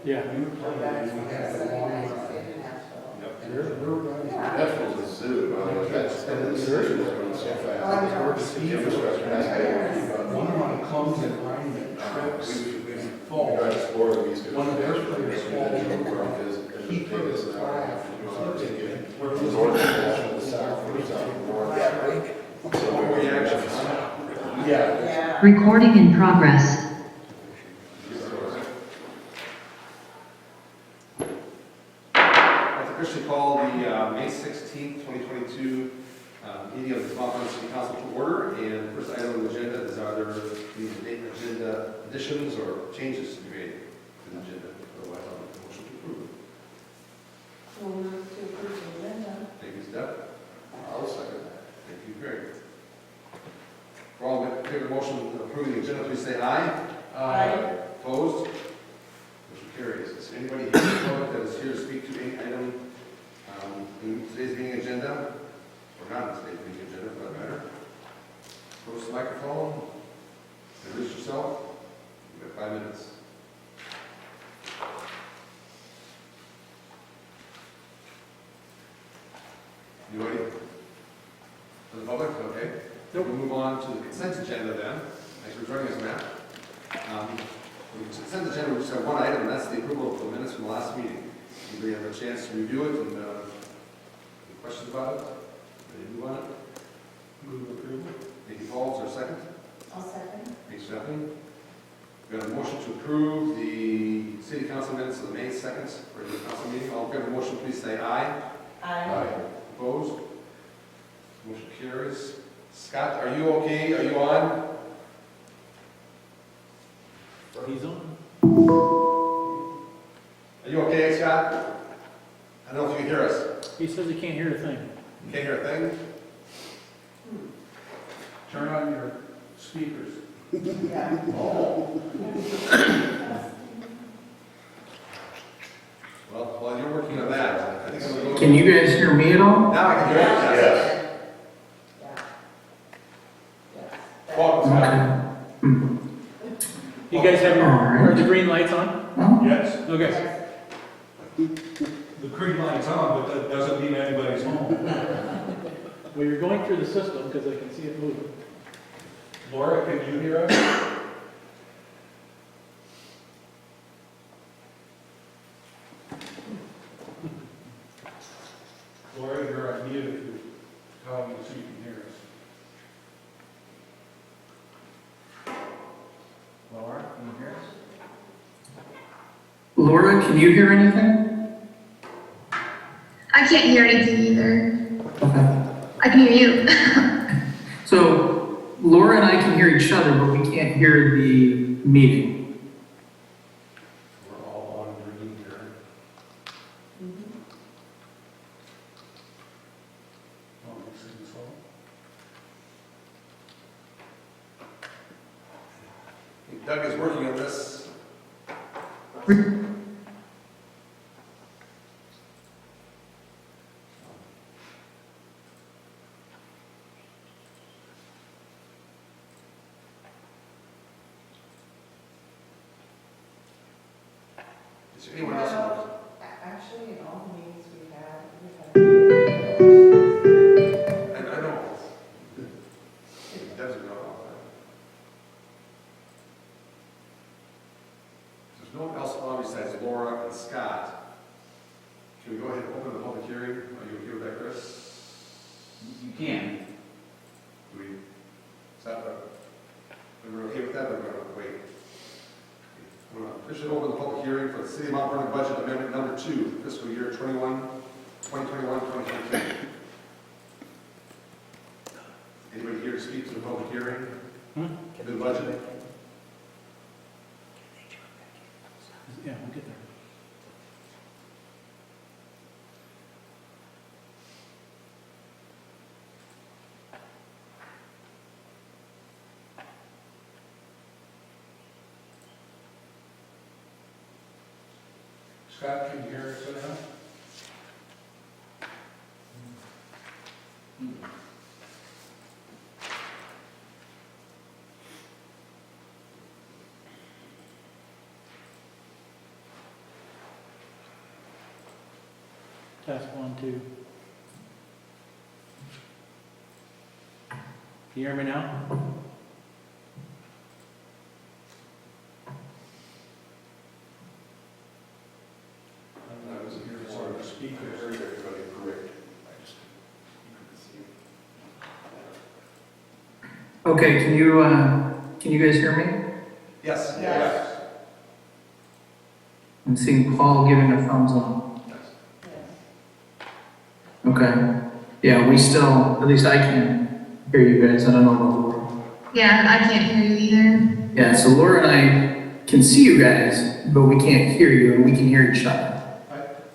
Yeah. That's what the zoo, that's, and the zoo is going so fast. The infrastructure has to One of my comes in alignment trips fall. drive to Florida, we used to. One of their players falls. He threw his flag. Where it was North, the south, or south, north. So what were you actually? Yeah. Recording in progress. I'd officially call the May 16th, 2022 meeting of the Vernon City Council to order. And the first item on the agenda is are there any agenda additions or changes to be made to the agenda? Otherwise, I'll make a motion to approve. We'll move to approve the agenda. Thank you, Steph. I'll second that. Thank you, Greg. For all in favor of the motion to approve the agenda, please say aye. Aye. Opposed? Motion carries. Is there anybody here in the public that is here to speak to any item in today's meeting agenda? Or not in today's meeting agenda, for that matter? Close the microphone. Introduce yourself. You have 5 minutes. Anybody? For the public? Okay. Nope. We'll move on to the consent agenda then. Thanks for joining us, Matt. The consent agenda, we just have one item, and that's the approval of the minutes from the last meeting. Anybody have a chance to review it and any questions about it? Ready to move on it? Move approval. Thank you, Paul. Is there a second? I'll second. Thanks, Stephanie. We have a motion to approve the city council minutes of the May 2nd regular council meeting. All in favor of the motion, please say aye. Aye. Opposed? Motion carries. Scott, are you okay? Are you on? He's on. Are you okay, Scott? I don't know if you can hear us. He says he can't hear a thing. You can't hear a thing? Turn on your speakers. Yeah. Oh. Well, while you're working on that, I think I'm going to go. Can you guys hear me at all? Now I can hear it. Yes. Yeah. Yes. Welcome, Scott. Hmm. You guys have Alright. are the green lights on? Well, Yes, Okay. Yes. the green light's on, but that doesn't mean anybody's home. Well, you're going through the system because I can see it moving. Laura, can you hear us? Laura, you're on mute if you tell me so you can hear us. Laura, can you hear us? Laura, can you hear anything? I can't hear anything either. Okay. I can hear you. So Laura and I can hear each other, but we can't hear the meeting. We're all on green here. Oh, you see this all? I think Doug is working on this. Is there anyone else? Well, actually, in all the meetings we've had. I know. It doesn't know. There's no one else on besides Laura and Scott. Can we go ahead and open the public hearing? Are you okay with that, Chris? You can. Do we, is that, we're okay with that, or we're going to wait? We're going to officially open the public hearing for the City of Mount Vernon Budget Amendment Number 2, fiscal year 2021-2022. Anybody here to speak to the public hearing? The budget? Yeah, we'll get there. Scott, can you hear us now? Test 1, 2. Can you hear me now? I was here for the speaker. I heard everybody correct. Okay, can you guys hear me? Yes. Yes. I'm seeing Paul giving a thumbs up. Yes. Okay. Yeah, we still, at least I can hear you guys. I don't know about Laura. Yeah, I can't hear you either. Yeah, so Laura and I can see you guys, but we can't hear you, and we can hear each other.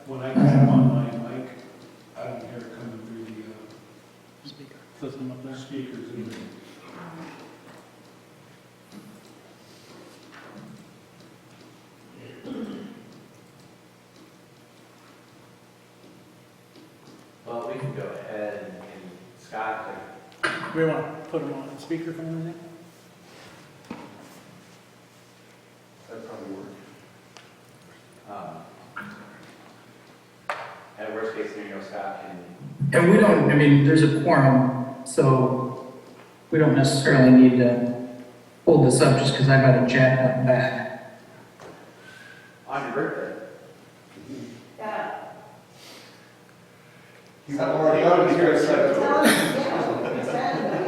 When I come on my mic, I don't hear it coming through the Speaker. System up there. speakers. either. Well, we can go ahead and Scott can. We want to put them on speakerphone, I think. That'd probably work. At worst case scenario, Scott can. And we don't, I mean, there's a quorum, so we don't necessarily need to hold this up just because I got a jack up back. On your birthday. Yeah. You have already got to hear a second. Tell us, yeah, exactly.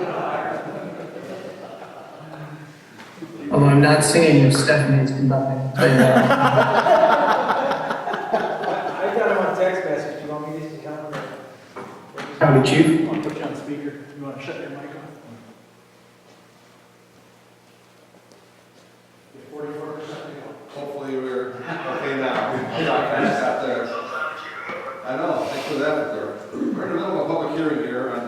Although I'm not singing if Stephanie is conducting. I'll tell you that. I got him on text message, you want me just to tell him? Howdy, Chief. I want to put you on speaker. You want to shut your mic off? 44% to go. Hopefully we're okay now. Finish out there. I know, thanks for that. We're in the middle of a public hearing here on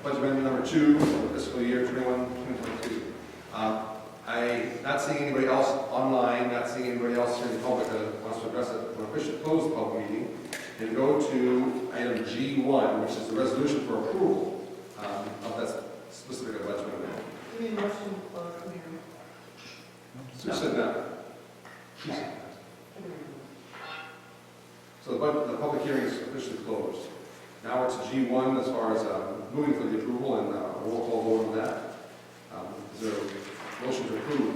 budget amendment number 2 for fiscal year 21-22. I not seeing anybody else online, not seeing anybody else here in the public that wants to address it. I'm going to officially close the public meeting and go to item G1, which is the resolution for approval of that specific budget amendment. Give me a motion to close the hearing. Sue said that. So the public hearing is officially closed. Now it's G1 as far as moving for the approval and a roll call vote on that. Is there a motion to approve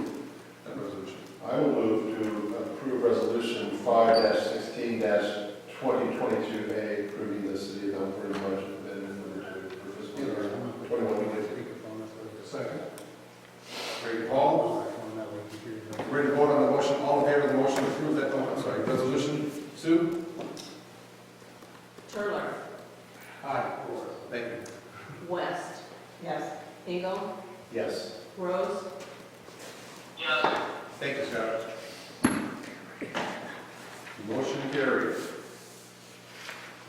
that resolution? I will move to approve resolution 5-16-2022A, approving the city of Elmford budget amendment number 2 for fiscal year 21-22. Second. Ready to call? Ready to vote on the motion? All in favor of the motion to approve that, resolution? Sue? Turler. Aye. Thank you. West. Yes. Engel. Yes. Rose. Thank you, Scott. Motion carries.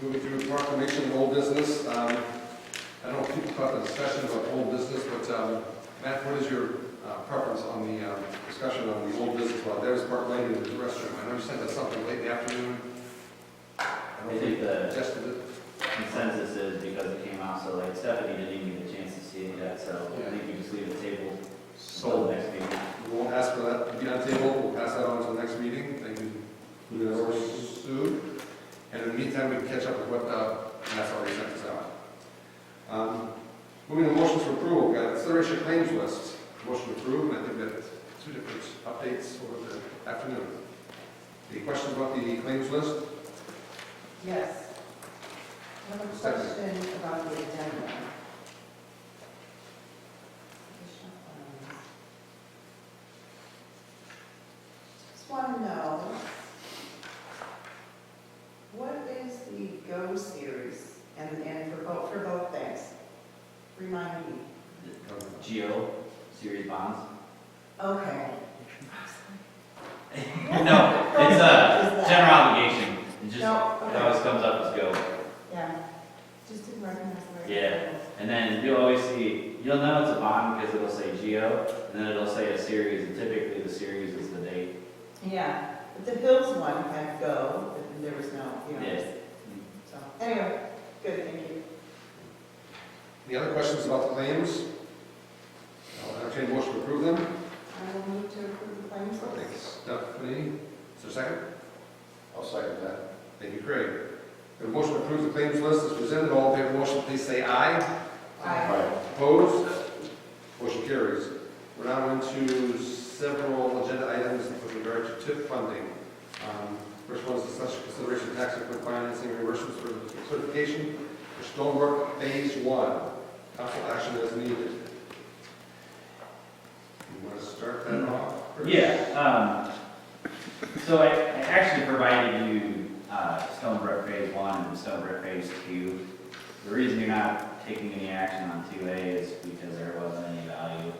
Moving to proclamation of old business. I don't know if people caught the discussion about old business, but Matt, what is your preference on the discussion on the old business while there's Park Lane in the restroom? I know you sent us something late in the afternoon. I think the Suggested it. consensus is because it came out so late, Stephanie didn't even get a chance to see it yet, so I think you just leave the table until the next meeting. We won't ask for that to be on the table. We'll pass that on to the next meeting. Thank you, Sue. And in the meantime, we can catch up with what Matt's already sent us out. Moving to motions for approval, we've got consideration of claims list. Motion to approve, and I think that 2 different updates over the afternoon. Any questions about the claims list? Yes. I have a question about the agenda. Just want to know, what is the Go series and for both things? Remind me. Geo series bonds. Okay. No, it's a general obligation. It just, No, it okay. always comes up as go. Yeah. Just didn't recognize the right. Yeah. And then you'll always see, you'll know it's a bond because it'll say Geo, and then it'll say a series, and typically the series is the date. Yeah, but the Hills one had Go, but there was no, Yeah. So, anyway, good, thank you. Any other questions about the claims? I'll entertain a motion to approve them. I will move to approve the claims list. Thanks, Stephanie. Is there a second? I'll second that. Thank you, Craig. The motion to approve the claims list is presented. All in favor of the motion, please say aye. Aye. Opposed? Motion carries. We're now into several agenda items with regard to TIP funding. First one is discussion consideration of tax equipment financing reimbursements for certification for Stonebrook Phase 1. Council action as needed. You want to start that off? Chris? Yeah, so I actually provided you, Stonebrook Phase 1 and Stonebrook Phase 2. The reason you're not taking any action on 2A is because there wasn't any value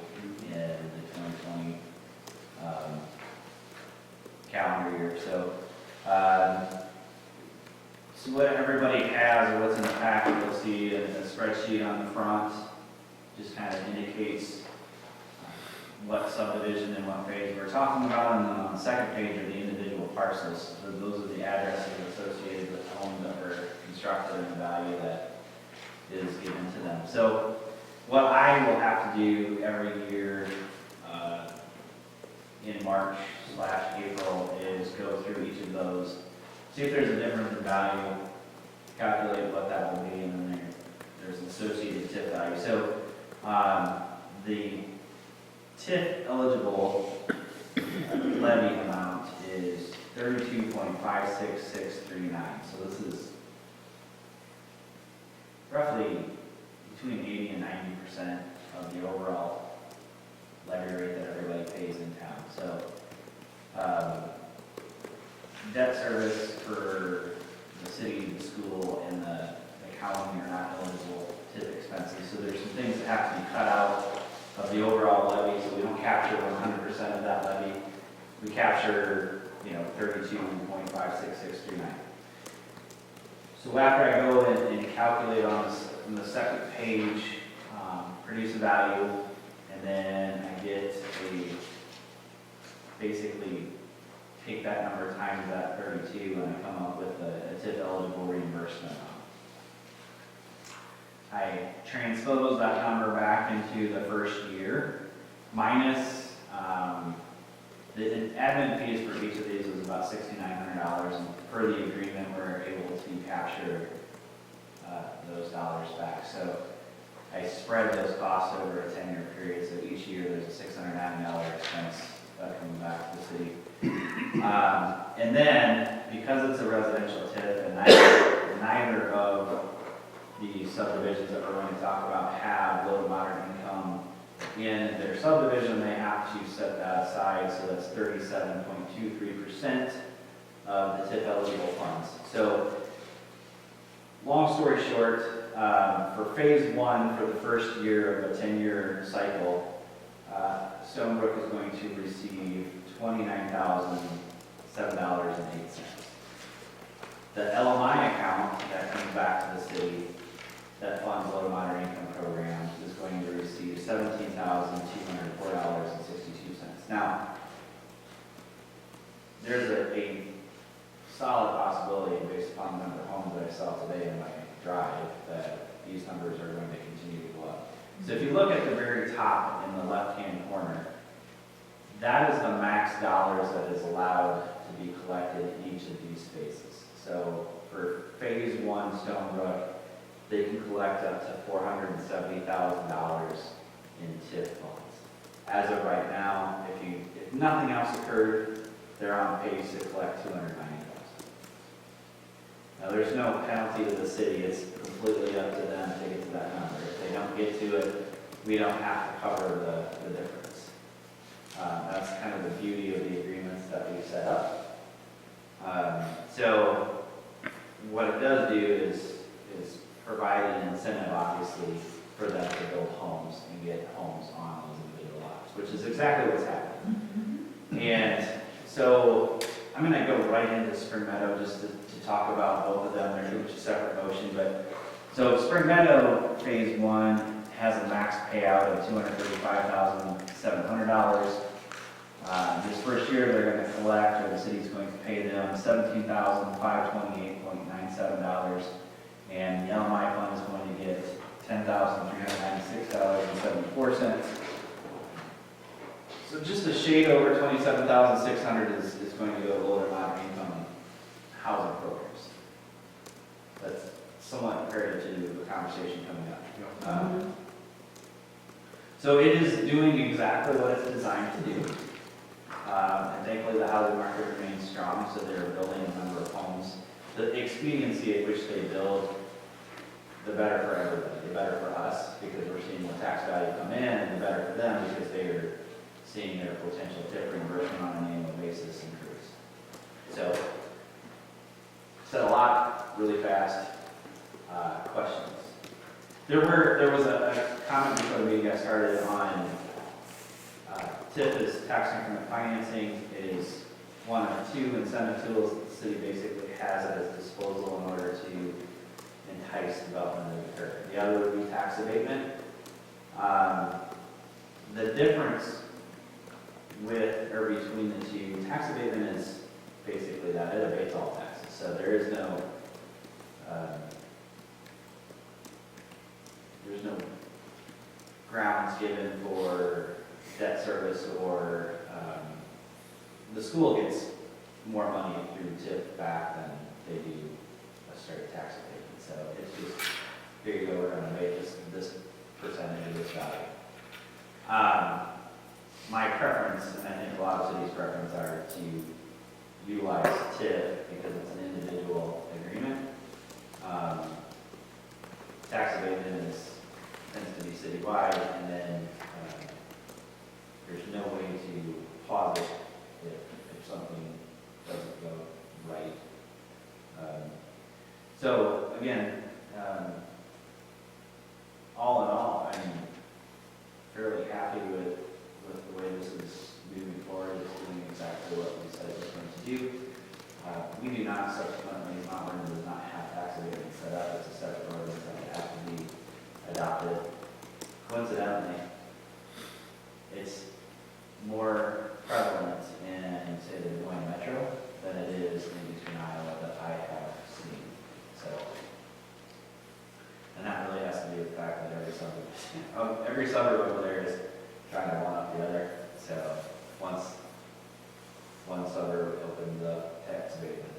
in the 2020, calendar year. So what everybody has, or what's in the packet, you'll see a spreadsheet on the front, just kind of indicates what subdivision and what phase we're talking about, and then on the second page are the individual parcels. So those are the addresses associated with the homes that were constructed and the value that is given to them. So what I will have to do every year in March/April is go through each of those, see if there's a difference in value, calculate what that will be, and then there's an associated TIF value. So the TIF eligible levy amount is 32.56639. So this is roughly between 80 and 90% of the overall levy rate that everybody pays in town. So debt service for the city, the school, and the county are not eligible TIF expenses. So there's some things that have to be cut out of the overall levy, so we don't capture 100% of that levy. We capture, 32.56639. So after I go and calculate on the second page, produce a value, and then I get basically take that number times that 32, and I come up with a TIF eligible reimbursement. I transpose that number back into the first year, minus the admin fees for each of these was about $6,900, and per the agreement, we're able to capture those dollars back. So I spread those costs over a 10-year period, so each year there's a $690 expense that comes back to the city. And then, because it's a residential TIF, and neither of the subdivisions that we're going to talk about have low to moderate income in their subdivision, they have to set that aside, so that's 37.23% of the TIF eligible funds. So, long story short, for phase 1, for the first year of a 10-year cycle, Stonebrook is going to receive $29,007.08. The LMI account that comes back to the city that funds low to moderate income programs is going to receive $17,204.62. Now, there's a solid possibility, based upon the number of homes that I saw today in my drive, that these numbers are going to continue to go up. So if you look at the very top in the left-hand corner, that is the max dollars that is allowed to be collected in each of these phases. So for phase 1 Stonebrook, they can collect up to $470,000 in TIF funds. As of right now, if nothing else occurred, they're on pace to collect $290,000. Now, there's no penalty to the city. It's completely up to them to get to that number. If they don't get to it, we don't have to cover the difference. That's kind of the beauty of the agreements that we set up. So what it does do is provide an incentive, obviously, for them to build homes and get homes on these individual lots, which is exactly what's happening. And so I'm going to go right into Spring Meadow just to talk about both of them. They're each a separate motion, but so Spring Meadow Phase 1 has a max payout of $235,700. This first year, they're going to collect, or the city's going to pay them $17,528.97, and the LMI fund is going to get $10,396.74. So just a shade over $27,600 is going to go to low to moderate income housing programs. So it is doing exactly what it's designed to do. And thankfully, the housing market remains strong, so they're building a number of homes. The expediency at which they build, the better for everybody, the better for us, because we're seeing the tax value come in, and the better for them, because they are seeing their potential tip reimbursement on an annual basis increase. So, said a lot, really fast. Questions? There was a comment before the meeting got started on TIF is tax increment financing is one of two incentive tools that the city basically has at its disposal in order to entice development to occur. The other would be tax abatement. The difference with or between the two, tax abatement is basically that it abates all taxes. So there's no grounds given for debt service or the school gets more money through TIF back than they do a straight tax abatement. So it's just, here you go, we're going to make this percentage of this value. My preference, and I think a lot of cities' preference, are to utilize TIF because it's an individual agreement. Tax abatement tends to be citywide, and then there's no way to pause it if something doesn't go right. So again, all in all, I'm fairly happy with the way this is moving forward. It's doing exactly what we said it was going to do. We do not subsequently, Mount Vernon does not have tax abatement set up. It's a separate ordinance that would have to be adopted. Coincidentally, it's more prevalent in, say, the Des Moines Metro than it is in Eastern Iowa that I have seen. So, and that really has to do with the fact that every suburb over there is trying to one up the other. So once one suburb opens up tax abatement,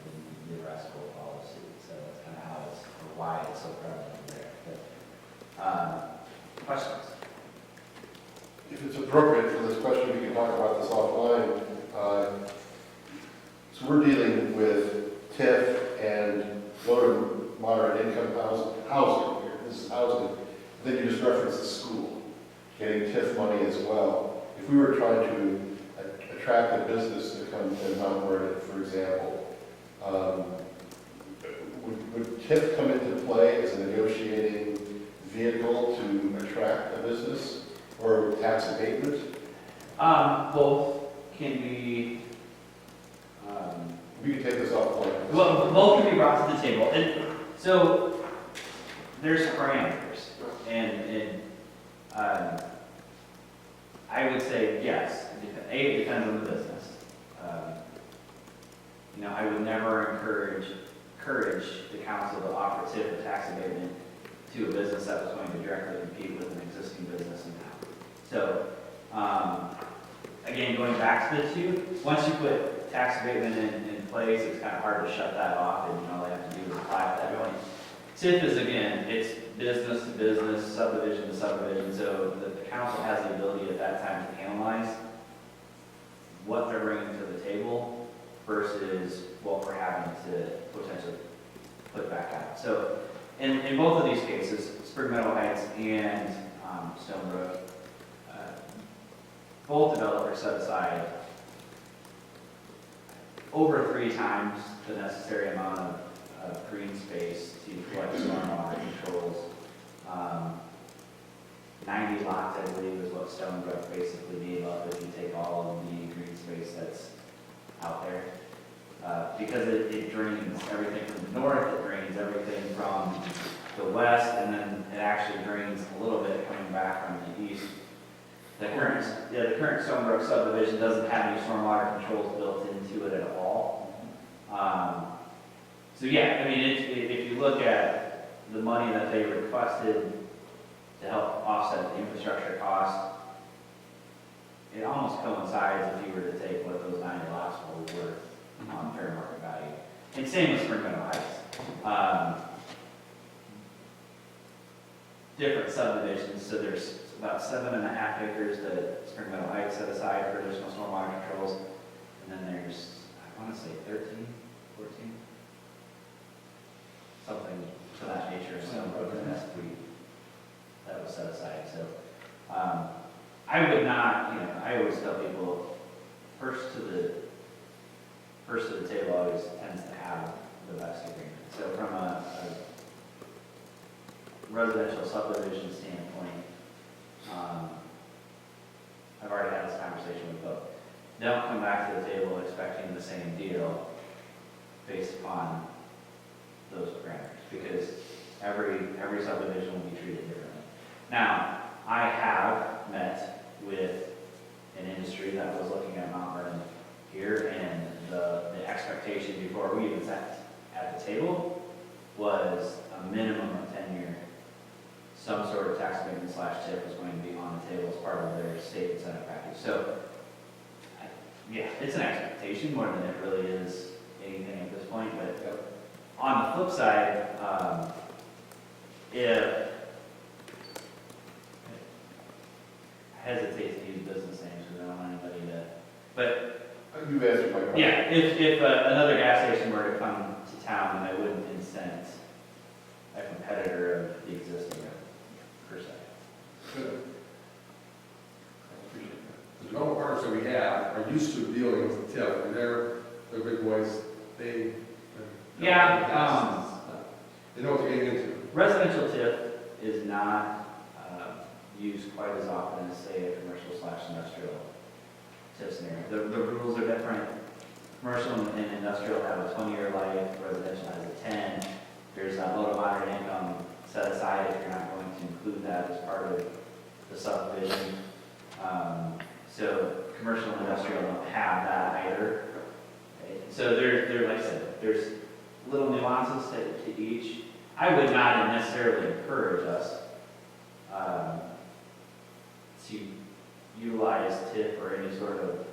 the rest will follow suit. So that's kind of how it's, or why it's so prevalent there. But, questions? If it's appropriate for this question, we can talk about this offline. So we're dealing with TIF and low to moderate income housing here. This is housing. Then you just referenced the school, getting TIF money as well. If we were trying to attract a business to come to Mount Vernon, for example, would TIF come into play as a negotiating vehicle to attract a business? Or tax abatement? Both can be. We can take this offline. Well, both can be brought to the table. And so there's parameters, and I would say yes. It depends on the business. I would never encourage the council to offer TIF or tax abatement to a business that was going to directly compete with an existing business in town. So, again, going back to the two, once you put tax abatement in place, it's kind of hard to shut that off, and all they have to do is apply at that point. TIF is, again, it's business to business, subdivision to subdivision, so the council has the ability at that time to analyze what they're bringing to the table versus what we're having to potentially put back out. So, in both of these cases, Spring Meadow Heights and Stonebrook, both developers set aside over 3 times the necessary amount of green space to collect stormwater controls. 90 lots, I believe, is what Stonebrook basically gave up if you take all of the green space that's out there. Because it drains everything from the north, it drains everything from the west, and then it actually drains a little bit coming back from the east. The current Stonebrook subdivision doesn't have any stormwater controls built into it at all. So yeah, I mean, if you look at the money that they requested to help offset the infrastructure cost, it almost coincides if you were to take what those 90 lots were worth on fair market value. And same with Spring Meadow Heights. Different subdivisions, so there's about 7.5 acres that Spring Meadow Heights set aside for additional stormwater controls. And then there's, I want to say 13, 14, something to that nature, some road that has to be, that was set aside. So I would not, I always tell people, first to the table always tends to have the best agreement. So from a residential subdivision standpoint, I've already had this conversation with both. Don't come back to the table expecting the same deal based upon those parameters, because every subdivision will be treated differently. Now, I have met with an industry that was looking at Mount Vernon here, and the expectation before we even sat at the table was a minimum of 10-year. Some sort of tax abatement / tip was going to be on the table as part of their state incentive package. So, yeah, it's an expectation more than it really is anything at this point. But on the flip side, if I hesitate to use business names because I don't want anybody to, but You've answered my question. yeah, if another gas station were to come to town, then I wouldn't incent a competitor of the existing per se. Good. I appreciate that. The development partners that we have are used to dealing with the TIF, and they're big boys. They they know what they're getting into. Residential TIF is not used quite as often as, say, a commercial / industrial TIF scenario. The rules are different. Commercial and industrial have a 20-year life, residential has a 10. There's that low to moderate income set aside if you're not going to include that as part of the subdivision. So commercial and industrial don't have that either. Right? So there, like I said, there's little nuances to each. I would not necessarily encourage us to utilize TIF or any sort of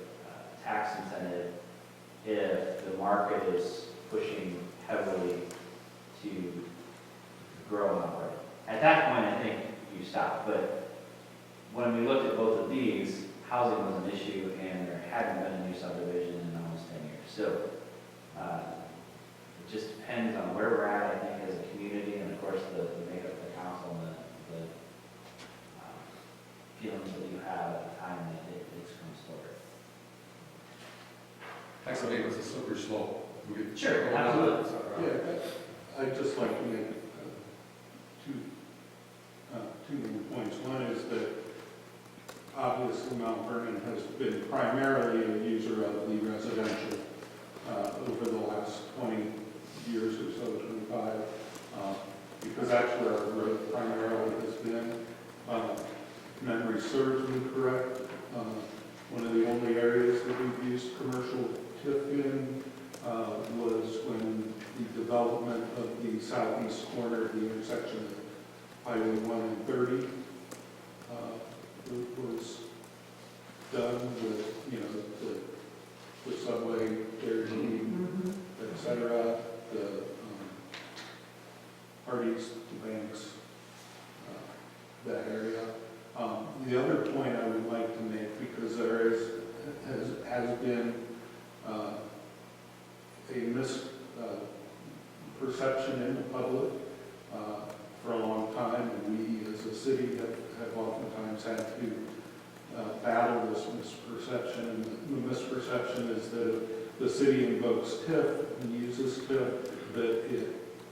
tax incentive if the market is pushing heavily to grow an outbreak. At that point, I think you stop. But when we looked at both of these, housing was an issue, and there hadn't been a new subdivision in almost 10 years. So it just depends on where we're at, I think, as a community, and of course the makeup of the council and the feelings that you have at the time that it comes forward. Tax abatement's a slippery slope. We could- Sure, absolutely. Yeah, I'd just like to make two main points. One is that obviously Mount Vernon has been primarily a user of the residential over the last 20 years or so, 25, because that's where our growth primarily has been. If memory serves me correct, one of the only areas that we've used commercial TIF in was when the development of the southeast corner of the intersection of Highway 1 and 30 was done with, the subway, Airbnb, et cetera, the parties, the banks, that area. The other point I would like to make, because there has been a misperception in the public for a long time, and we as a city have oftentimes had to battle this misperception. And the misperception is that if the city invokes TIF and uses TIF, that it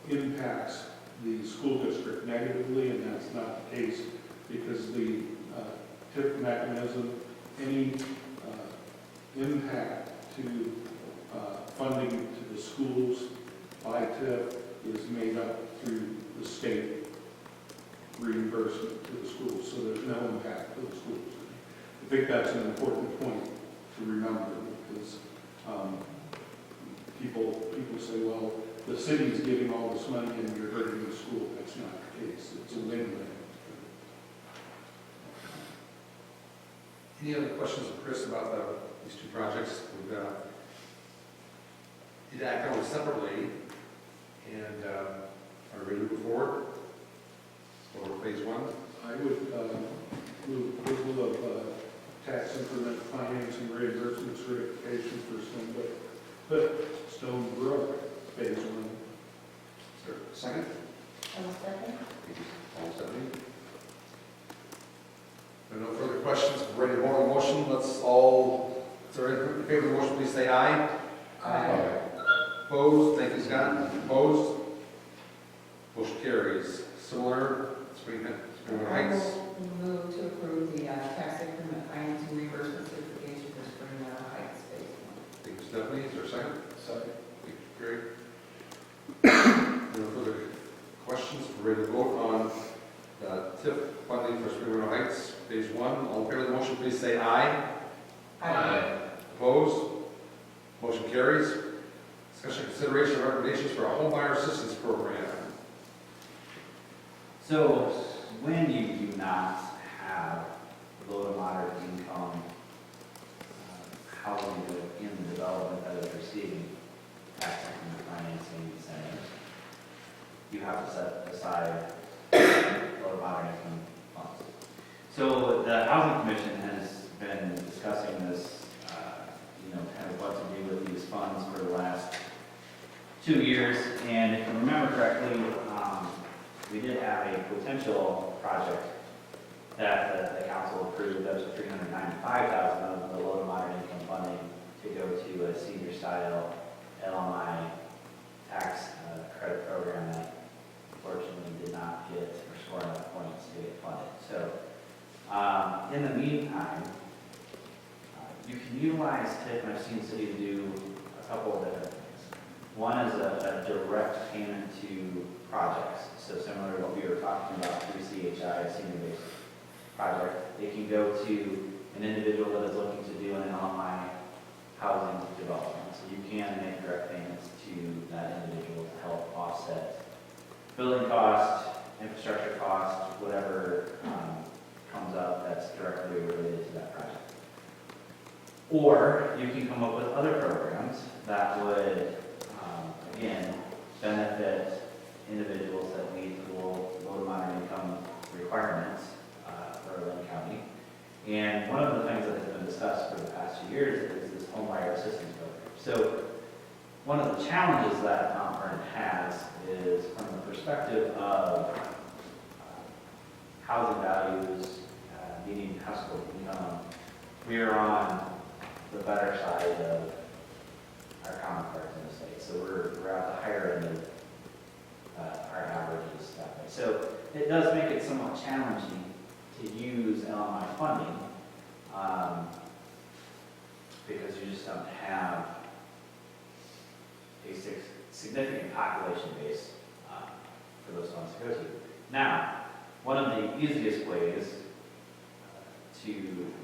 impacts the school district negatively, and that's not the case, because the TIF mechanism, any impact to funding to the schools by TIF is made up through the state reimbursement to the schools, so there's no impact to the schools. I think that's an important point to remember, because people say, well, the city's giving all this money and you're hurting the school. That's not the case. It's a win-win. Any other questions of Chris about these two projects? We've you'd act on them separately, and are we ready to move forward for phase one? I would move questions? Ready to vote on the motion? Let's all, if there are in favor of the motion, please say aye. Aye. Opposed? Thank you, Scott. Opposed? Motion carries. Similar, Springfield Heights. I will move to approve the tax increment financing reimbursement certification for Springwater Heights Phase 1. Thank you, Stephanie. Is there a second? Second. Thank you, Gary. No further questions? We're ready to vote on TIF funding for Springwater Heights Phase 1. All in favor of the motion, please say aye. Opposed? Motion carries. Discussion, consideration, of recommendations for a home buyer assistance program. So when you do not have low to moderate income housing in the development that is receiving tax increment financing incentives, you have to set aside low to moderate income funds. So the Housing Commission has been discussing this, kind of what to do with these funds for the last 2 years. And if you remember correctly, we did have a potential project that the council approved up to $395,000 of the low to moderate income funding to go to a senior style LMI tax credit program that unfortunately did not get or score enough points to get funded. So in the meantime, you can utilize TIF, and I've seen cities do a couple of different things. One is a direct payment to projects. So similar to what we were talking about through CHI, senior-based project, they can go to an individual that is looking to do an LMI housing development. So you can make direct payments to that individual to help offset building cost, infrastructure cost, whatever comes up that's directly related to that project. Or you can come up with other programs that would, again, benefit individuals that meet the low to moderate income requirements for Lynn County. And one of the things that has been discussed for the past few years is this home buyer assistance program. So one of the challenges that Mount Vernon has is from the perspective of housing values, meeting household income, we are on the better side of our counterparts in the state. So we're at the higher end of our averages that way. So it does make it somewhat challenging to use LMI funding because you just don't have a significant population base for those funds to go to. Now, one of the easiest ways to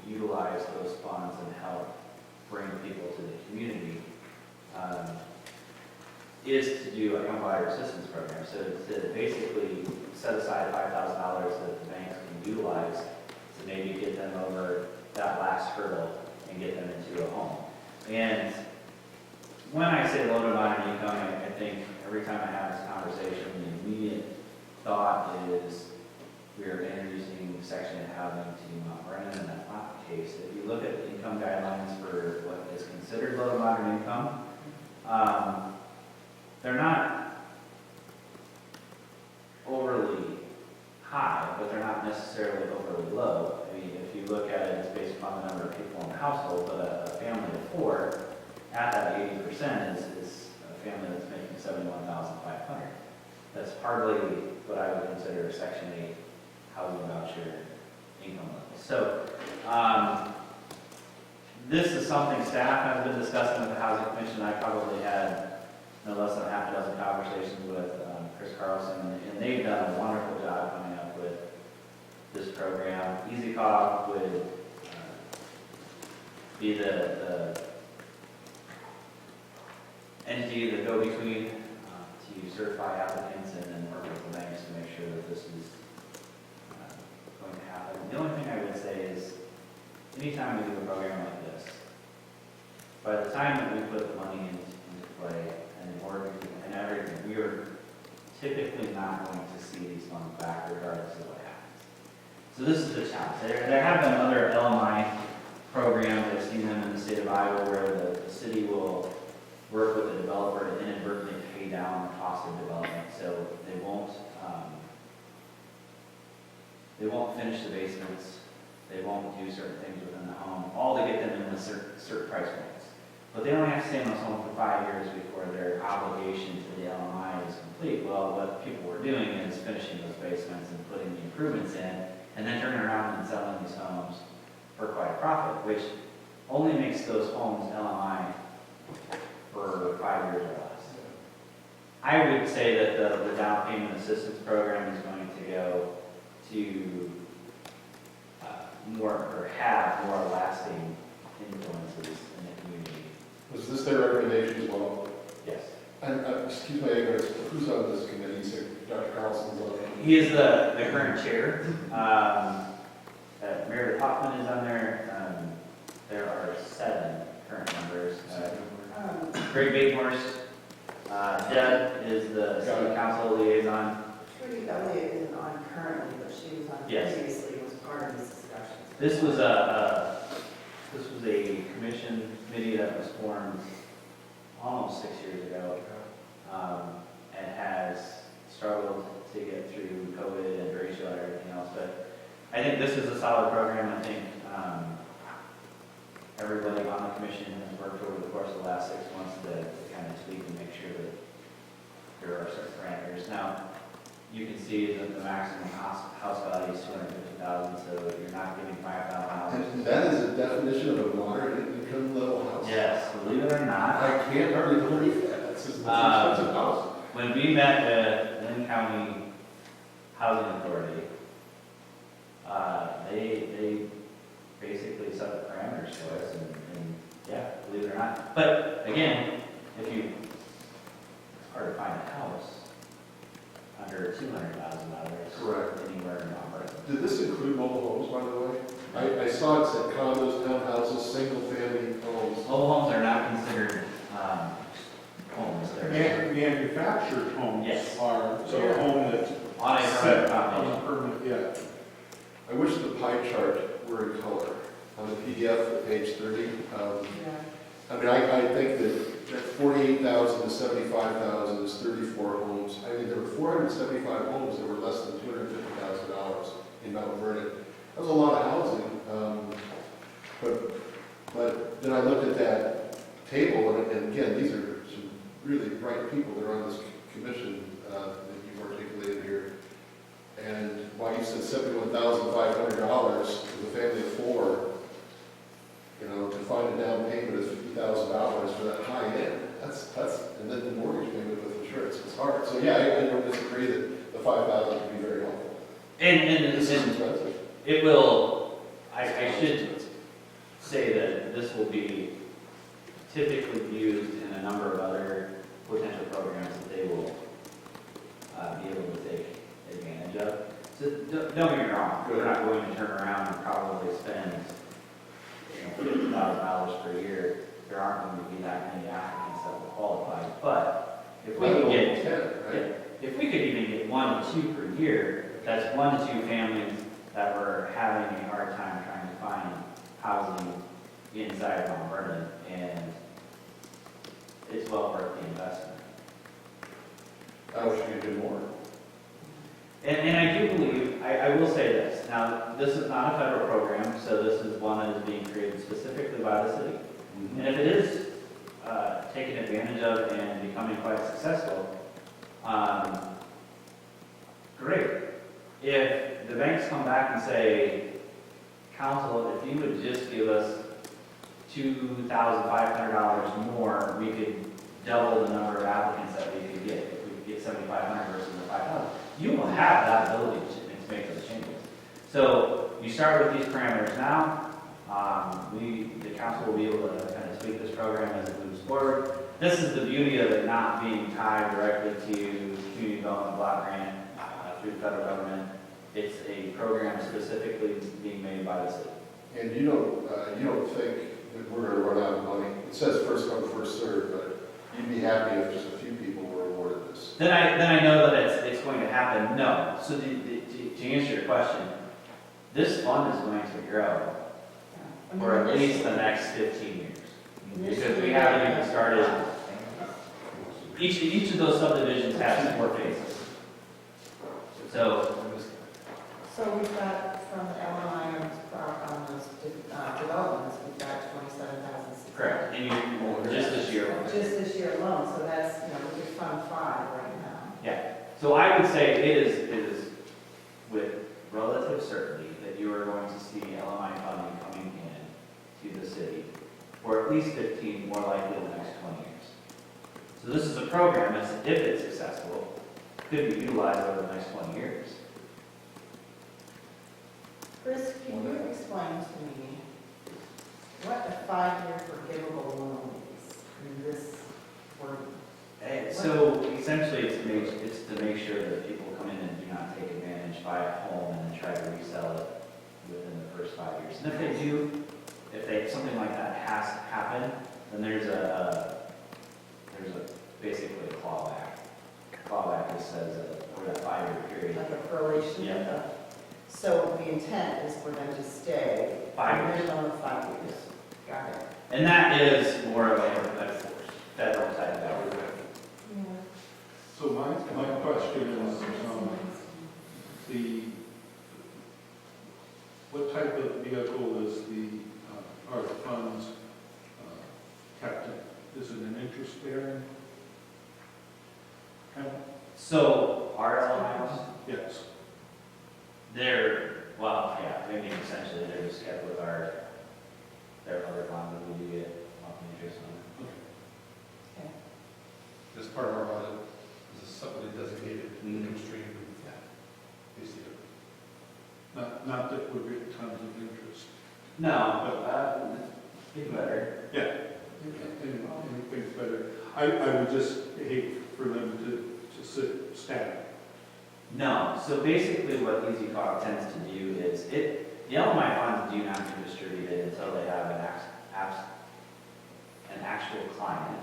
utilize those funds and help bring people to the community is to do a home buyer assistance program. So to basically set aside $5,000 that the banks can utilize to maybe get them over that last hurdle and get them into a home. And when I say low to moderate income, I think every time I have this conversation, the immediate thought is we are introducing Section 8 housing to Mount Vernon, and that's not the case. If you look at the income guidelines for what is considered low to moderate income, they're not overly high, but they're not necessarily overly low. I mean, if you look at it, it's based upon the number of people in the household, but a family of 4, at that 80% is a family that's making $71,500. That's hardly what I would consider a Section 8 housing voucher income level. So this is something staff has been discussing with the Housing Commission. I probably had no less than half a dozen conversations with Chris Carlson, and they've done a wonderful job coming up with this program. EasyCog would be the entity, the go-between to certify applicants and then work with the banks to make sure that this is going to happen. The only thing I would say is, anytime we do a program like this, by the time that we put the money into play and work and everything, we are typically not going to see these funds back regardless of what happens. So this is the challenge. There have been other LMI programs, I've seen them in the state of Iowa, where the city will work with the developer to inadvertently pay down the cost of development, so they won't finish the basements They won't do certain things within the home, all to get them in the certain price points. But they only have to stay in those homes for 5 years before their obligation to the LMI is complete. Well, what people were doing is finishing those basements and putting the improvements in, and then turning around and selling these homes for quite a profit, which only makes those homes LMI for 5 years or less. I would say that the down payment assistance program is going to go to more, or have more lasting influences in the community. Was this their recommendation as well? Yes. And, excuse my ignorance, who's on this committee? You said Dr. Carlson's on it. He is the current chair. Meredith Hoffman is on there. There are 7 current members. Greg Batemorse, Deb is the city council liaison. Trudy Elliott isn't on currently, but she was on Yes. previously, was part of this discussion. This was a commission committee that was formed almost 6 years ago, and has struggled to get through COVID and ratio and everything else. But I think this is a solid program. I think everybody on the commission has worked over the course of the last 6 months to kind of tweak and make sure that there are certain parameters. Now, you can see that the maximum house value is $250,000, so you're not giving $5,000. And that is a definition of a moderate income level house. Yes, believe it or not. I can't hardly believe that. That's just an expensive house. When we met the Lynn County Housing Authority, they basically set the parameters for us, and yeah, believe it or not. But again, it's hard to find a house under $200,000. Correct. Anywhere in Alberta. Did this include mobile homes, by the way? I saw it said condos, townhouses, single-family homes. Mobile homes are not considered homes. They're Manufactured homes Yes. are, so a home that's on a set private on foundation. a permanent, yeah. I wish the pie chart were in color on the PDF at page 30. Yeah. I mean, I think that 48,000 to 75,000 is 34 homes. I mean, there were 475 homes that were less than $250,000 in Mount Vernon. That was a lot of housing. But then I looked at that table, and again, these are some really bright people that are on this commission that you've articulated here. And while you said $71,500 with a family of 4, you know, to find a down payment of $50,000 for that high end, that's, and then the mortgage payment with insurance, it's hard. So yeah, I don't disagree that the 5,000 would be very helpful. And This is expensive. it will, I should say that this will be typically used in a number of other potential programs that they will be able to take advantage of. So don't get me wrong, we're not going to turn around and probably spend $50,000 per year. There aren't going to be that many applicants that will qualify. But if we could get 10, right? if we could even get 1 to 2 per year, that's 1 to 2 families that were having a hard time trying to find housing inside of Mount Vernon, and it's well worth the investment. I wish we could do more. And I do believe, I will say this, now, this is not a federal program, so this is one that is being created specifically by the city. And if it is taken advantage of and becoming quite successful, great. If the banks come back and say, council, if you would just give us $2,500 more, we could double the number of applicants that we could get. If we could get 7,500 versus the 5,000, you will have that ability to make those changes. So you start with these parameters now. The council will be able to kind of tweak this program as it moves forward. This is the beauty of it not being tied directly to community development block grant through the federal government. It's a program specifically being made by the city. And you don't think that we're going to run out of money? It says first come, first served, but you'd be happy if just a few people were awarded this. Then I know that it's going to happen. No. So to answer your question, this fund is going to grow for at least the next 15 years. Because we haven't even started, each of those subdivisions has 4 phases. So So we've got from the LMI on this those developments, we've got 27,000. Correct, and you, just this year. Just this year alone, so that's, we could fund 5 right now. Yeah, so I would say it is with relative certainty that you are going to see LMI funding coming in to the city for at least 15, more likely the next 20 years. So this is a program that's, if it's successful, could be utilized over the next 20 years. Chris, can you explain to me what a 5-year forgivable loan is in this word? So essentially, it's to make sure that people come in and do not take advantage, buy a home, and then try to resell it within the first 5 years. And if they do, something like that has to happen, then there's basically a clawback. Clawback just says over that 5-year period. Like a proration? Yeah. So the intent is for them to stay 5 a years. minimum of 5 years. Got it. And that is more of a federal type of government. So my question is, what type of vehicle is are the funds kept in? Is it an interest bearing account? So our LMIs, Yes. maybe essentially they're just kept with their other funds that we do get monthly interest on. As part of our audit, this is something designated income stream. You see it. Not that we're getting tons of interest. No, but get better. Yeah. Anything's better. I would just hate for them to sit static. No, so basically what EasyCog tends to do is the LMI funds do not be distributed until they have an actual client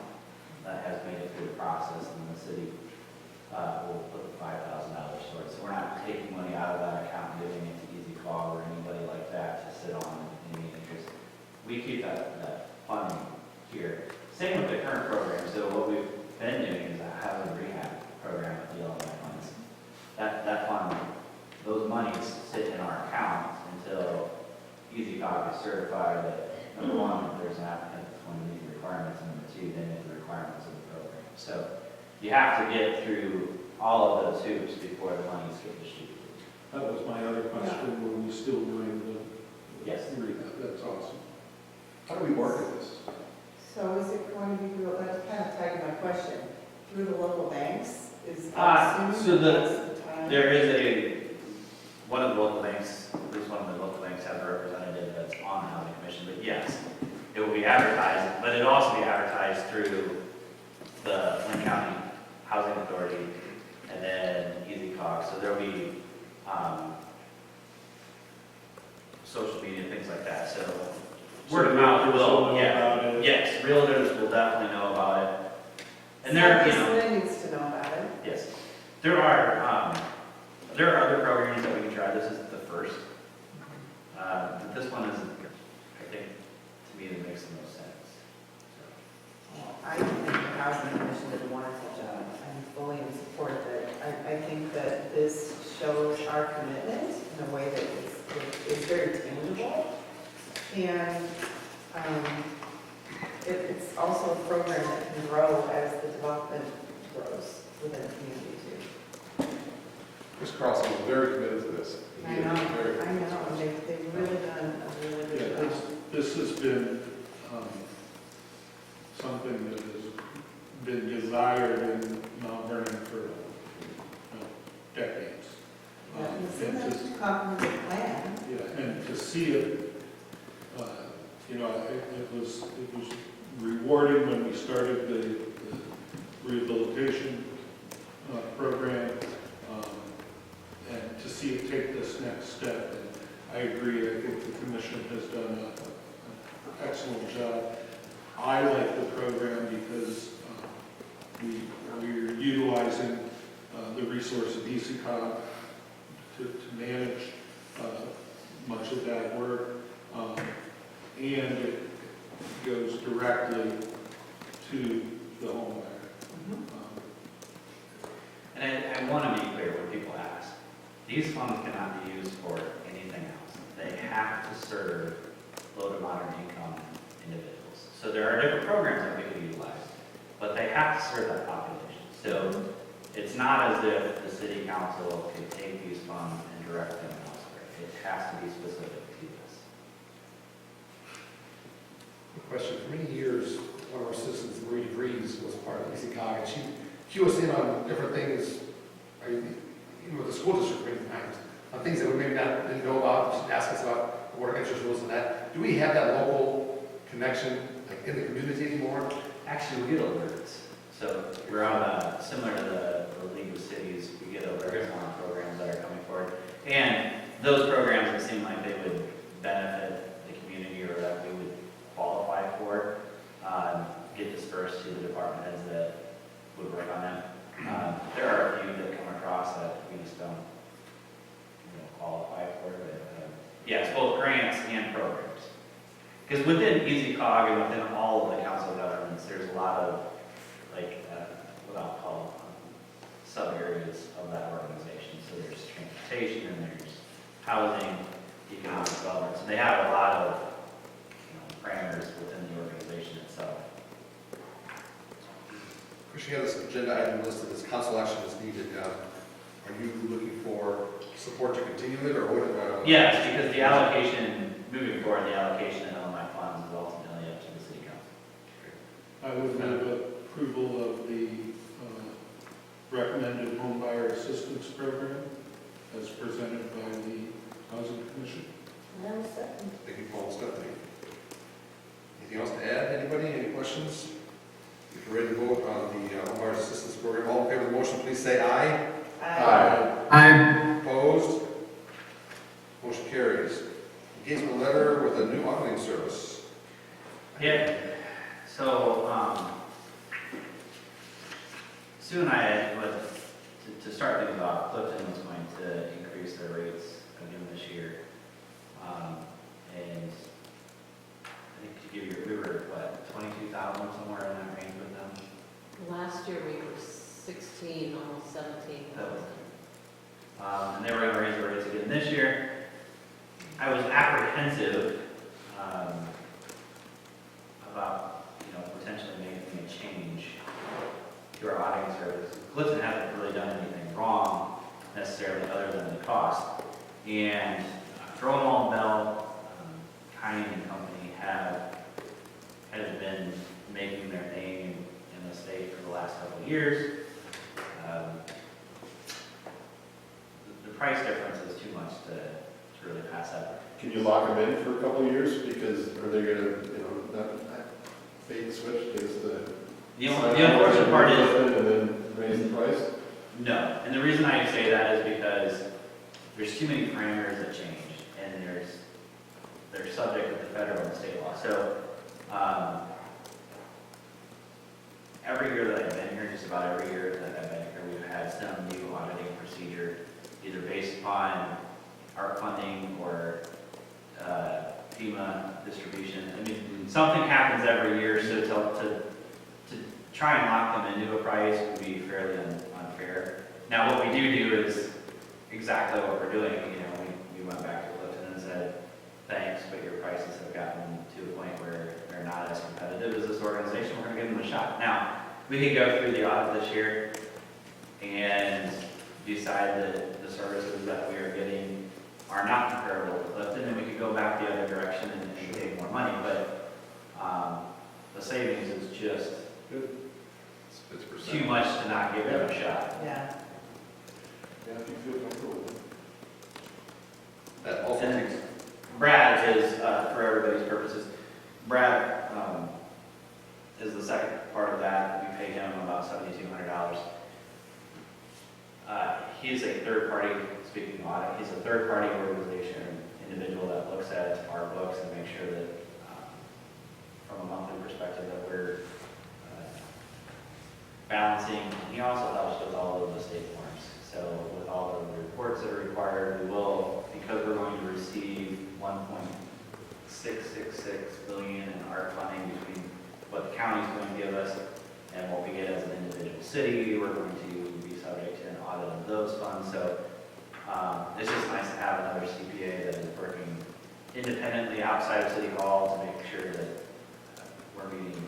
that has made it through the process, and the city will put the $5,000 toward it. So we're not taking money out of that account and giving it to EasyCog or anybody like that to sit on any interest. We keep that funding here. Same with the current program. So what we've been doing is a housing rehab program with the LMI funds. That fund, those monies sit in our account until EasyCog is certified that, number one, if there's an applicant that's going to meet the requirements, and number two, they meet the requirements of the program. So you have to get through all of those hoops before the monies get distributed. That was my other question. Were we still doing the Yes. rehab? That's awesome. How do we market this? So is it going to be through, that's kind of tied to my question, through the local banks? So there is one of the local banks, at least one of the local banks has a representative that's on the housing commission, but yes, it will be advertised, but it'll also be advertised through the Lynn County Housing Authority and then EasyCog, so there'll be social media, things like that, so word of mouth will, yes, realtors will definitely know about it. And Somebody needs to know about it. yes, there are other programs that we can try. This is the first. But this one is, I think, to me, it makes the most sense. I think the Housing Commission did a wonderful job. I'm fully in support of it. I think that this shows our commitment in a way that is very tangible. And it's also a program that can grow as the development grows within the community too. Chris Carlson was very committed to this. I know. They've really done a really good Yeah, job. this has been something that has been desired in Mount Vernon for decades. Yeah, And it's to- a comprehensive plan. Yeah, and to see it, it was rewarding when we started the rehabilitation program, and to see it take this next step. And I agree, I think the commission has done an excellent job. I like the program because we're utilizing the resource of EasyCog to manage much of that work, and it goes directly to the homeowner. And I want to be clear when people ask, these funds cannot be used for anything else. They have to serve low to moderate income individuals. So there are different programs that we could utilize, but they have to serve that population. So it's not as if the city council could take these funds and direct them elsewhere. It has to be specific to this. Question, for many years, one of our citizens, Marie DeVries, was part of ECOG, and she was in on different things, even with the school district many times, on things that we maybe didn't know about. She'd ask us about the water interest rules and that. Do we have that local connection, like in the community anymore? Actually, we get alerts. So we're on, similar to the League of Cities, we get alerts on programs that are coming forward. And those programs that seem like they would benefit the community or that we would qualify for, get dispersed to the department heads that would work on them. There are a few that come across that we just don't qualify for, but yeah, it's both grants and programs. Because within EasyCog and within all of the council governments, there's a lot of, like, what I'll call sub-areas of that organization. So there's transportation and there's housing, economic development. So they have a lot of parameters within the organization itself. Chris, you have this agenda item listed as council action is needed. Are you looking for support to continue it, or what? Yes, because the allocation, moving forward, the allocation of my funds is ultimately up to the city council. I would move approval of the recommended home buyer assistance program as presented by the Housing Commission. Thank you, Paul and Stephanie. Anything else to add? Anybody? Any questions? If you're ready to vote on the home buyer assistance program, all in favor of the motion, please say aye. I, Opposed? Motion carries. Engagement letter with a new auditing service. Yeah, so, Sue and I, to start thinking about, Clifton was going to increase their rates again this year. And I think to give you, we were, what, 22,000, somewhere in that range with them? Last year we were 16, almost 17,000. And they were going to raise the rates again this year. I was apprehensive about, potentially making a change to our auditing service. Clifton hasn't really done anything wrong necessarily other than the cost. And Vernon-Lisbon, Bell, Kine and Company has been making their name in the state for the last couple of years. The price difference is too much to really pass up. Can you lock them in for a couple of years? Because are they gonna, not fade the switch, get us The unfortunate part is, and then raise the price? no. And the reason I say that is because there's too many parameters that change, and they're subject to the federal and state law. So, every year that I've been here, just about every year that I've been here, we've had some new auditing procedure, either based upon ARP funding or FEMA distribution. I mean, something happens every year, so to try and lock them into a price would be fairly unfair. Now, what we do is exactly what we're doing. We went back to Clifton and said, thanks, but your prices have gotten to a point where they're not as competitive as this organization. We're going to give them a shot. Now, we can go through the audit this year and decide that the services that we are getting are not comparable to Clifton, and we could go back the other direction and pay more money. But the savings is just too much to not give them a shot. Yeah. Yeah, if you feel comfortable with it. That also And makes, Brad is, for everybody's purposes, Brad is the second part of that. We pay him about $7,200. He's a third party, speaking of audit, he's a third party organization, individual that looks at our books and makes sure that, from a monthly perspective, that we're balancing. He also helps with all of the state forms. So with all of the reports that are required, we will, because we're going to receive $1.666 billion in ARP funding between what the county's going to give us and what we get as an individual city. We're going to be subject to an audit of those funds. So it's just nice to have another CPA that is working independently outside of City Hall to make sure that we're meeting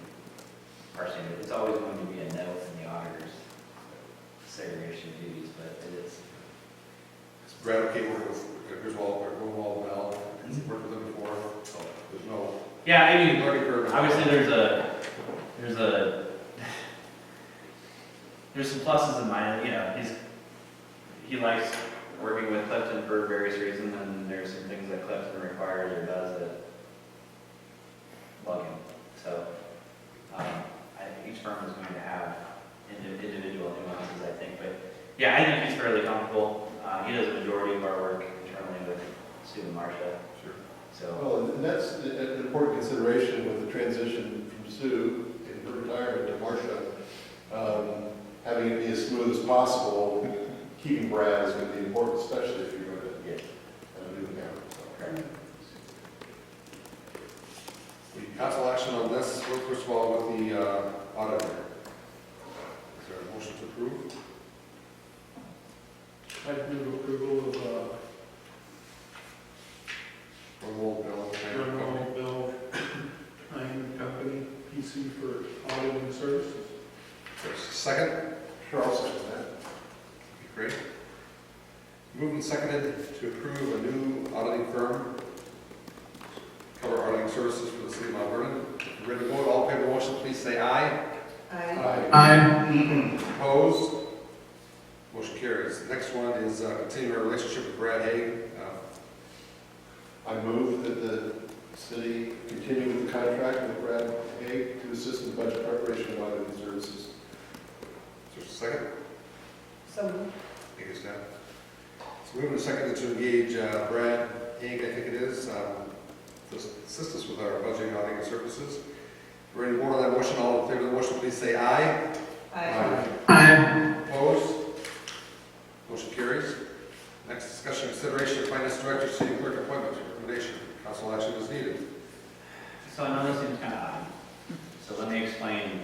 our standard. It's always going to be a note in the auditor's segregation of duties, but it is. Is Brad okay working with Griswold, Bell? He's worked with them before, so there's no Yeah, I mean, learning curve. obviously there's some pluses and minuses, you know, he likes working with Clifton for various reasons, and there's some things that Clifton requires or does that bug him. So, each firm is going to have individual nuances, I think, but yeah, I think he's fairly comfortable. He does a majority of our work internally with Sue and Marcia. Sure. So, Well, and that's an important consideration with the transition from Sue in her retirement to Marcia. Having it be as smooth as possible, keeping Brad is going to be important, especially if you're going to yes. do the camera. Correct. The council action on this, first of all, with the auditor. Is there a motion to approve? I'd move approval of, Griswold, Bell, Vernon-Lisbon Time Company, PC for auditing services. Second? Sure, I'll second that. Great. Moved and seconded to approve a new auditing firm, cover auditing services for the city of Mount Vernon. If you're ready to vote, all in favor of the motion, please say aye. Aye. Opposed? Motion carries. The next one is continuing our relationship with Brad Haig. I move that the city continue with the contract with Brad Haig to assist in budget preparation and auditing services. Is there a second? So, Thank you, Stan. So moving and seconded to engage Brad Haig, I think it is, to assist us with our budgeting and auditing services. Ready to vote on that motion? All in favor of the motion, please say aye. Aye. Opposed? Motion carries. Next, discussion and consideration of finance director, city clerk appointment. Recommendation. Council action is needed. So I know this seems kind of odd. So let me explain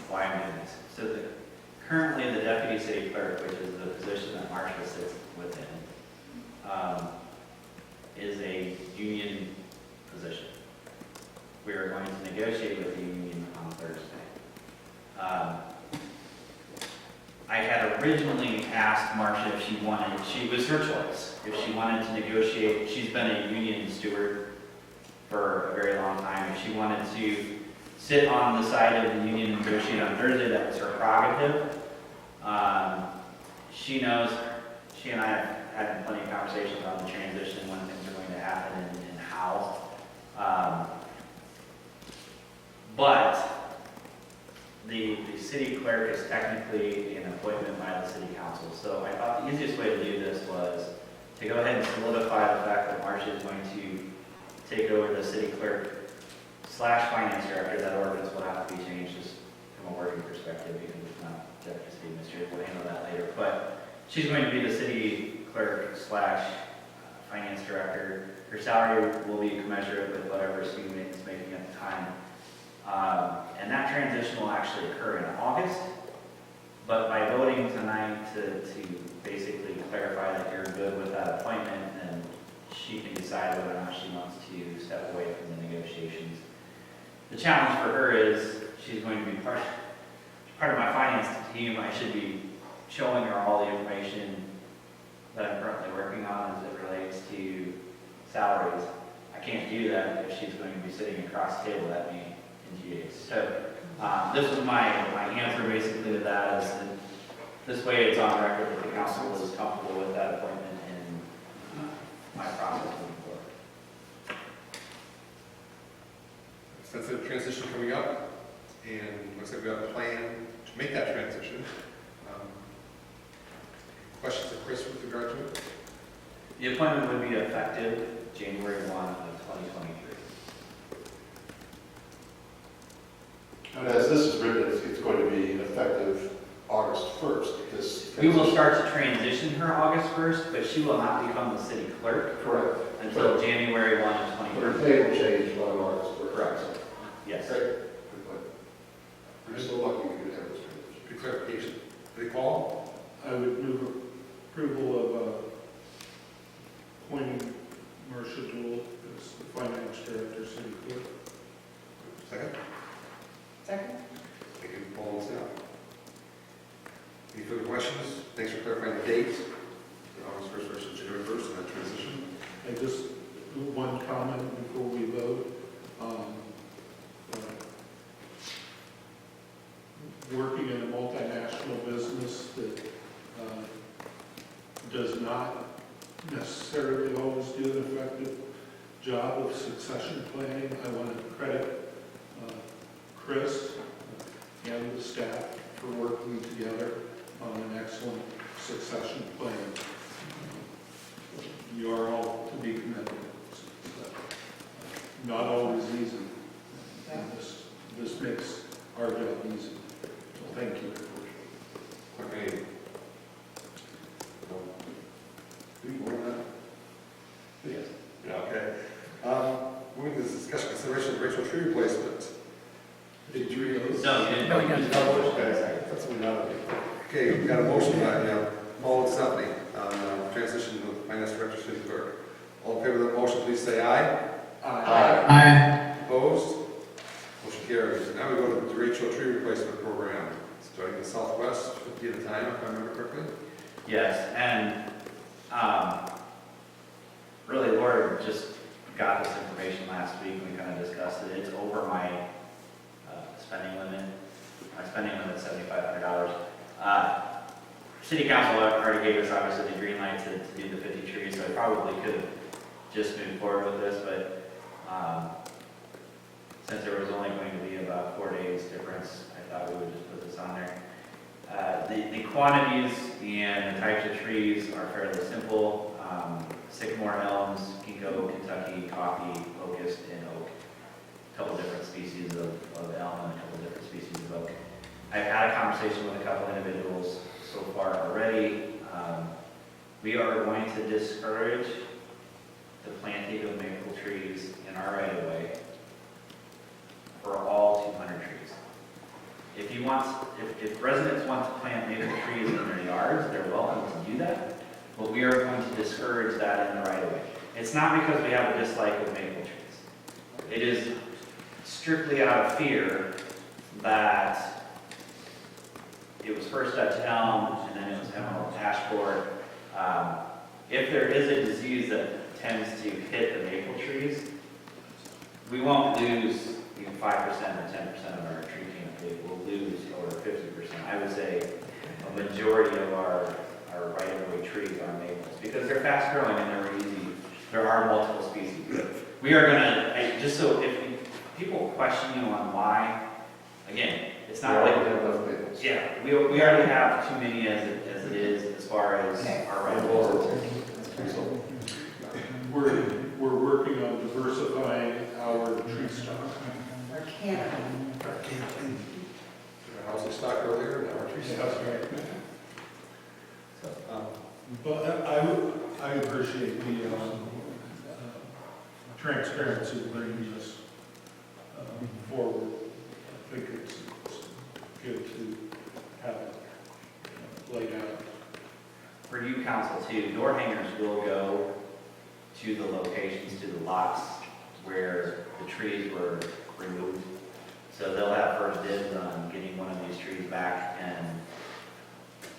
why I'm doing this. So currently the deputy city clerk, which is the position that Marcia sits within, is a union position. We are going to negotiate with the union on Thursday. I had originally asked Marcia if she wanted, she was her choice, if she wanted to negotiate. She's been a union steward for a very long time. If she wanted to sit on the side of the union and negotiate on Thursday, that was her prerogative. She knows, she and I have had plenty of conversations on the transition, when things are going to happen and how. But the city clerk is technically an appointment by the city council. So I thought the easiest way to do this was to go ahead and solidify the fact that Marcia is going to take over the city clerk / finance director. That ordinance will have to be changed just from a working perspective, because it's not deputy city administrator. We'll handle that later. But she's going to be the city clerk / finance director. Her salary will be commensurate with whatever student is making at the time. And that transition will actually occur in August. But by voting tonight to basically clarify that you're good with that appointment, then she can decide whether or not she wants to step away from the negotiations. The challenge for her is she's going to be part of my finance team. I should be showing her all the information that I'm currently working on as it relates to salaries. I can't do that if she's going to be sitting across the table at me in GAs. So this was my answer basically to that, is that this way it's on record that the council is comfortable with that appointment and my process moving forward. Sensitive transition coming up, and looks like we have a plan to make that transition. Questions of Chris with regard to it? The appointment would be effective January 1 of 2023. And as this is written, it's going to be effective August 1st. This We will start to transition her August 1st, but she will not become the city clerk Correct. until January 1 of But her 2023. pay will change on August 1st. Correct. Yes. Great. Good point. We're so lucky we could have this transition. Good clarification. Any call? I would move approval of appointing Marcia Jewell as the finance director, city clerk. Second? Second? Thank you, Paul and Sam. Any further questions? Thanks for clarifying the date. August 1st versus January 1st and that transition. And just one comment before we vote. Working in a multinational business that does not necessarily always do an effective job of succession planning, I want to credit Chris and the staff for working together on an excellent succession plan. You are all to be commended. It's, not always easy. And this makes our job easy. So thank you. Okay. Do you want that? Yes. Yeah, okay. Moving to this discussion, consideration of Rachel tree replacement. Big tree. No, you didn't. No, you got it. Okay, that's what we got. Okay, we've got a motion by Paul and Stephanie on transition to finance director, city clerk. All in favor of the motion, please say aye. Aye. Opposed? Motion carries. Now we go to the Rachel tree replacement program, starting in the southwest, 50 at a time, if I remember correctly. Yes, and really, Laura just got this information last week, and we kind of discussed it. It's over my spending limit. My spending limit is $7,500. City council already gave us, obviously, the green light to do the 50 trees, so I probably could have just moved forward with this, but since there was only going to be about 4 days difference, I thought we would just put this on there. The quantities and the types of trees are fairly simple. Sycamore, elms, ginkgo, Kentucky, coffee, locust, and oak. A couple different species of elm and a couple different species of oak. I've had a conversation with a couple individuals so far already. We are going to discourage the planting of maple trees in our right of way for all 200 trees. If residents want to plant maple trees in their yards, they're welcome to do that, but we are going to discourage that in the right of way. It's not because we have a dislike of maple trees. It is strictly out of fear that it was first Dutch elm, and then it was emerald ash borer. If there is a disease that tends to hit the maple trees, we won't lose 5% or 10% of our tree canopy. We'll lose over 50%. I would say a majority of our right-of-way trees are maples because they're fast growing and they're easy. There are multiple species. But we are gonna, just so if people question you on why, again, it's not like, yeah, we already have too many as it is as far as our right-of-ways. We're working on diversifying our tree stock. Or canopy. Our housing stock earlier, now our tree stock. But I appreciate the transparency of bringing this forward. I think it's good to have it laid out. For you council too, door hangers will go to the locations, to the lots where the trees were removed. So they'll have first dibs on getting one of these trees back and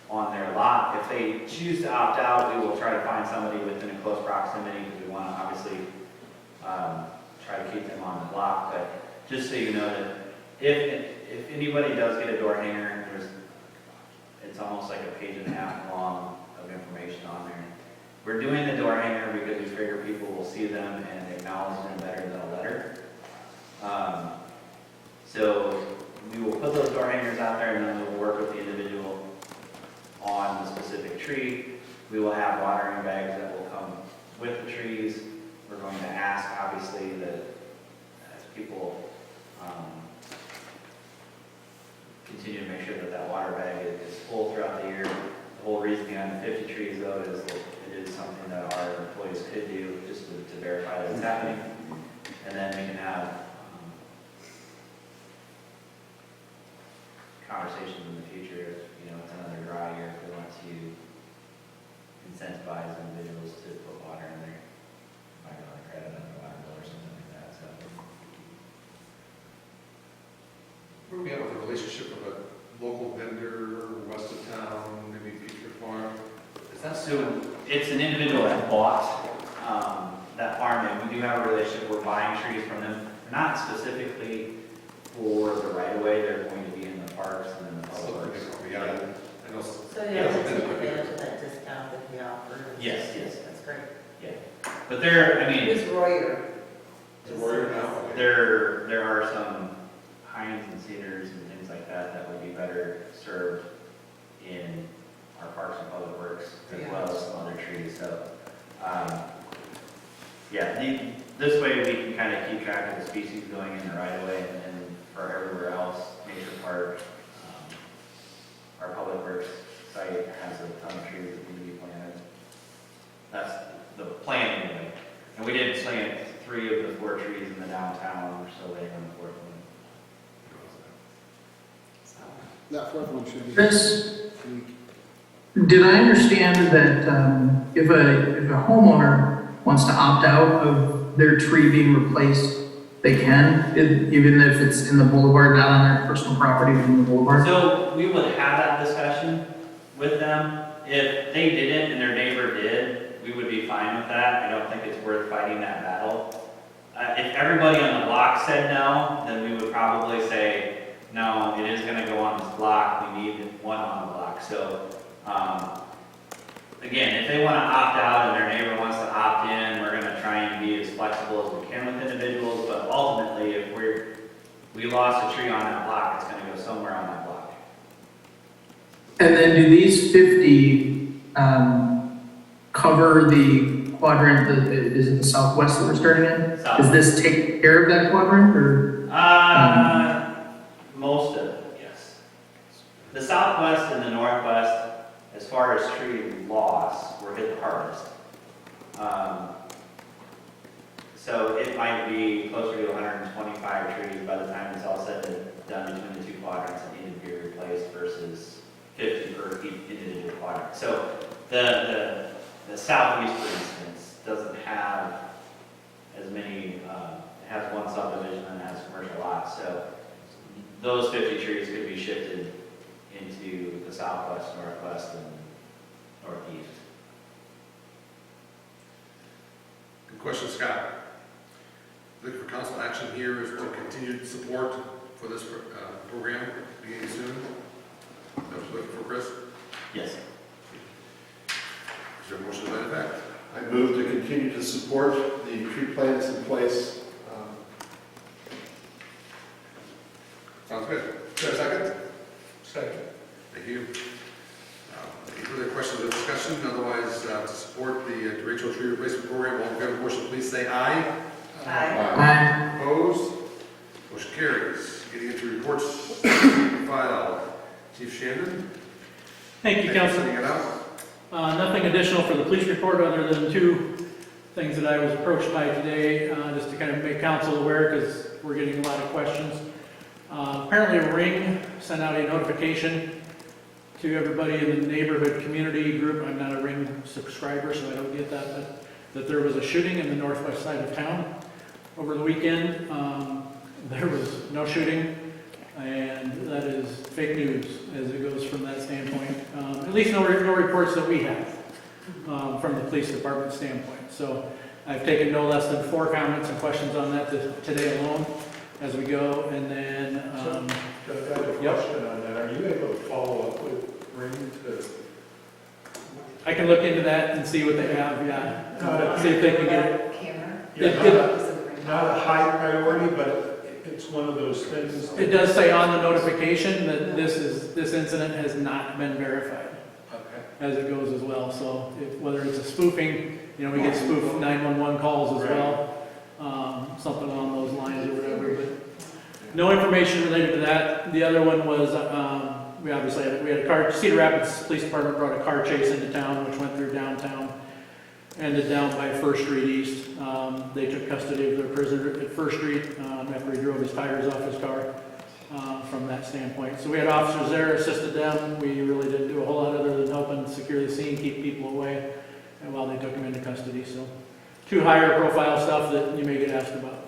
on their lot. If they choose to opt out, we will try to find somebody within a close proximity because we want to obviously try to keep them on the block. But just so you know that if anybody does get a door hanger, it's almost like a page and a half long of information on there. We're doing the door hanger because we figure people will see them and acknowledge them better than a letter. So we will put those door hangers out there and then we will work with the individual on the specific tree. We will have watering bags that will come with the trees. We're going to ask, obviously, that as people continue to make sure that that water bag is full throughout the year. The whole reason behind the 50 trees, though, is that it is something that our employees could do just to verify that it's happening. And then we can have conversations in the future if, it's another dry year, if we want to incentivize individuals to put water in there. Might not credit on the water bill or relationship with a local vendor, west of town, maybe Future Farm? Is that So it's an individual that bought that farm, and we do have a relationship. We're buying trees from them, not specifically for the right of way. They're going to be in the parks and in the public works. Yeah, I know. So you have to take advantage of that discount that we offer. Yes, yes. That's great. But there, I mean, Who's Royer? Is it Warrior now? Okay. there are some pines and cedars and things like that that would be better served in our parks and public works, as Yeah. well as some other trees. So, this way we can kind of keep track of the species going in the right of way, and then for everywhere else, nature park, our public works site has a ton of trees that need to be planted. That's the plan anyway. And we did plant 3 of the 4 trees in the downtown. We're still waiting on the 4th one. That fourth one should be. Chris, did I understand that if a homeowner wants to opt out of their tree being replaced, they can, even if it's in the boulevard, not on their personal property, but in the boulevard? So we would have that discussion with them. If they didn't and their neighbor did, we would be fine with that. I don't think it's worth fighting that battle. If everybody on the block said no, then we would probably say, no, it is gonna go on this block, we need one on the block. So, again, if they wanna opt out and their neighbor wants to opt in, we're gonna try and be as flexible as we can with individuals, but ultimately, if we lost a tree on that block, it's gonna go somewhere on that block. And then do these 50 cover the quadrant, is it the southwest that we're starting in? South. Does this take care of that quadrant, or? Most of it, yes. The southwest and the northwest, as far as tree loss, were hit the hardest. So it might be closer to 125 trees by the time it's all said and done between the 2 quadrants that need to be replaced versus 50 per each individual quadrant. So the southeast, for instance, doesn't have as many, it has one subdivision and it has commercial lots. So those 50 trees could be shifted into the southwest, northwest, and northeast. Good question, Scott. Looking for council action here is to continued support for this program beginning soon. That was looking for Chris. Yes. Is there a motion to that effect? I move to continue to support the tree plants in place. Sounds good. Is there a second? Second. Thank you. Any further questions or discussion? Otherwise, to support the derecho tree replacement program, all in favor of the motion, please say aye. Aye. Opposed? Motion carries. Getting into reports file. Chief Shannon? Thank you, Council. Sending it out. Nothing additional for the police report other than 2 things that I was approached by today, just to kind of make council aware because we're getting a lot of questions. Apparently Ring sent out a notification to everybody in the neighborhood community group. I'm not a Ring subscriber, so I don't get that, but that there was a shooting in the northwest side of town over the weekend. There was no shooting, and that is fake news as it goes from that standpoint. At least no reports that we have from the police department standpoint. So I've taken no less than 4 comments and questions on that today alone as we go, and then, So I've got a question on that. Are you able to follow up with Ring to? I can look into that and see what they have, yeah. See if they can get it. Camera? Yeah, not a high priority, but it's one of those things. It does say on the notification that this incident has not been verified Okay. as it goes as well. So whether it's a spoofing, we get spoof 911 calls as well, something along those lines or whatever, but no information related to that. The other one was, we had a car, Cedar Rapids Police Department brought a car chase into town, which went through downtown, ended down by First Street East. They took custody of their prisoner at First Street after he drove his tires off his car from that standpoint. So we had officers there, assisted them. We really didn't do a whole lot other than helping secure the scene, keep people away, and while they took him into custody. So 2 higher profile stuff that you may get asked about.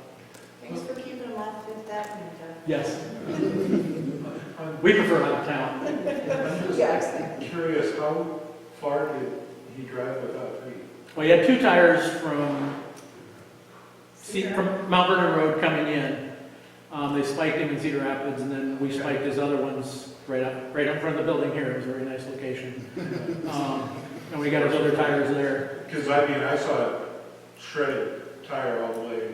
Thanks for keeping them off Fifth happening, Jeff? Yes. We prefer out of town. Yes. Curious, how far did he drive without trees? Well, he had two tires from Mount Vernon Road coming in. They spiked him in Cedar Rapids, and then we spiked his other ones right up front of the building here. It was a very nice location. And we got his other tires there. Because I mean, I saw a shredded tire all the way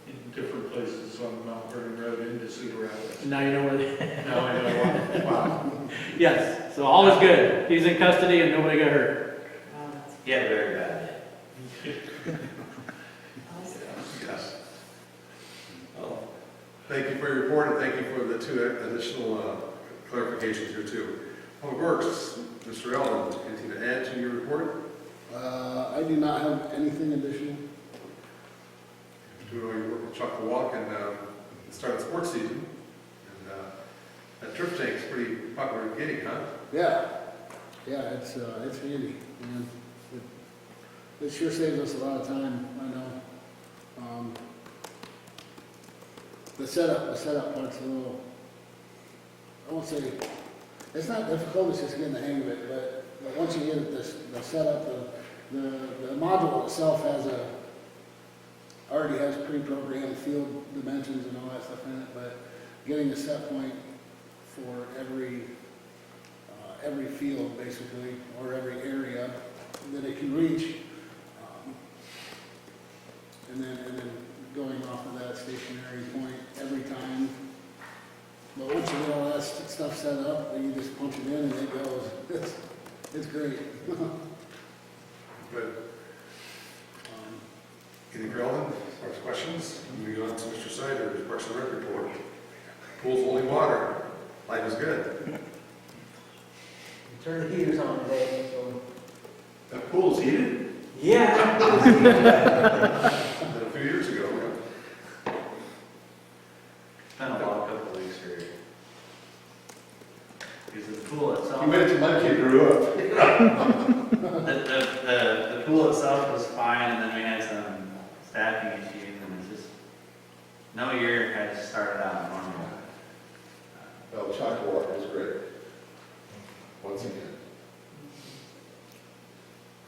in different places on Mount Vernon Road into Cedar Rapids. And now you know where they... Now I know, wow. Yes, so all is good. He's in custody and nobody got hurt. Yeah, very bad. Yes. Well, thank you for your report, and thank you for the two additional clarifications here too. Public Works, Mr. Eldon, anything to add to your report? I do not have anything additional. Do you work with Chuck the Walk and start the sports season? And that turf tank's pretty popular getting, huh? Yeah, it's handy, and it sure saves us a lot of time, I know. The setup part's a little, I won't say, it's not difficult, it's just getting the hang of it, but once you get the setup, the module itself already has pre-programmed field dimensions and all that stuff in it, but getting a set point for every field basically, or every area that it can reach, and then going off of that stationary point every time. But once you get all that stuff set up, then you just punch it in and it goes. It's great. Good. Anything for Eldon? As far as questions? Moving on to Mr. Sider's Parks and Rec report. Pool's holding water. Life is good. Turn the heaters on today, so. That pool's heated? Yeah. A few years ago, yeah. It's been a long couple of weeks here. Because the pool itself. You waited till my kid grew up. The pool itself was fine, and then we had some staffing issues, and it's just, no year has started out normal. Oh, chocolate water is great. Once again.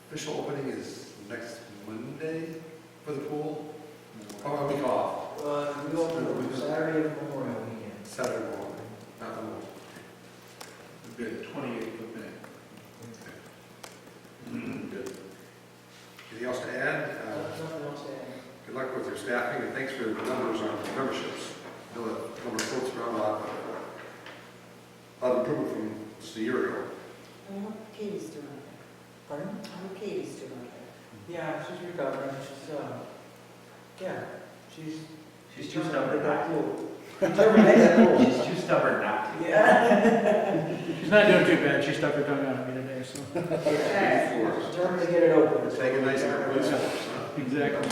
Official opening is next Monday for the pool. Oh, a week off. We open Saturday of Memorial Weekend. Saturday morning, not the morning. Good. 28th of May. Good. Anything else to add? Nothing else to add. Good luck with your staffing, and thanks for the numbers on memberships. I know that number of folks around a lot of improvement from just a year ago. I hope Katie's doing okay. Pardon? I hope Katie's doing okay. Yeah, she's recovering, she's She's too stubborn not to. She's She's too stubborn not to. Yeah. She's not doing too bad. She stuck her tongue out at me today, so. Determined to get it open. Take it nice and police force, huh? Exactly.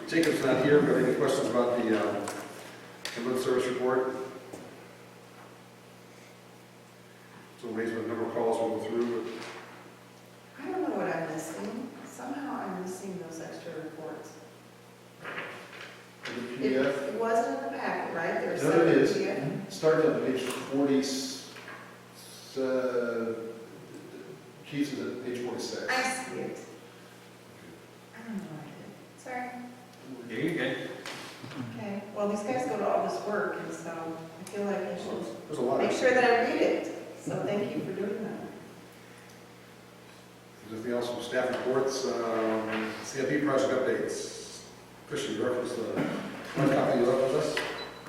Jacob's not here, but any questions about the ambulance service report? So amazing the number of calls we'll go through. I don't know what I'm missing. Somehow I'm missing those extra reports. The PDF, It wasn't in the packet, right? There was No, it some is. PDF. starts on page 40, Keys is at page 46. I see it. I don't know what I did. Sorry. Yeah, you're good. Okay. Well, these guys go to all this work, and so I feel like I should There's a lot. make sure that I read it. So thank you for doing that. Anything else from staff reports? CIP project updates. Christian, you referenced the one copy you left with us?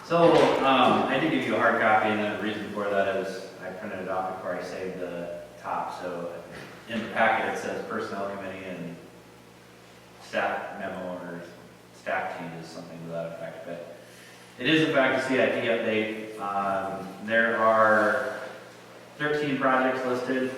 So, I did give you a hard copy, and the reason for that is I printed it off before I saved the top. So in the packet, it says personnel committee and staff memo or staff changes, something to that effect. But it is in fact a CIP update. There are 13 projects listed.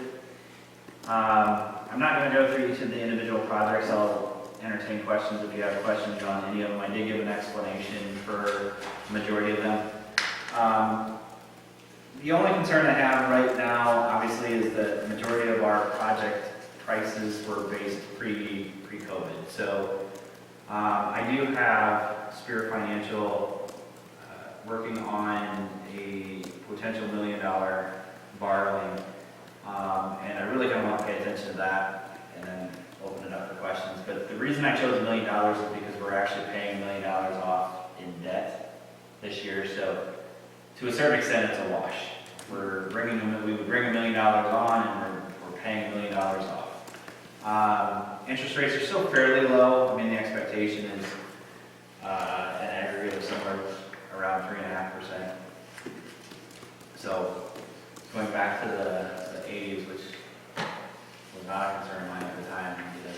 I'm not going to go through each of the individual projects. I'll entertain questions if you have questions on any of them. I did give an explanation for the majority of them. The only concern I have right now, obviously, is that the majority of our project prices were based pre-COVID. So I do have Spirit Financial working on a potential $1 million borrowing. And I really kind of want to pay attention to that and then open it up for questions. But the reason I chose $1 million is because we're actually paying $1 million off in debt this year. So to a certain extent, it's a wash. We would bring $1 million on and we're paying $1 million off. Interest rates are still fairly low. I mean, the expectation is an aggregate of somewhere around 3.5%. So going back to the 80s, which was not a concern of mine at the time, even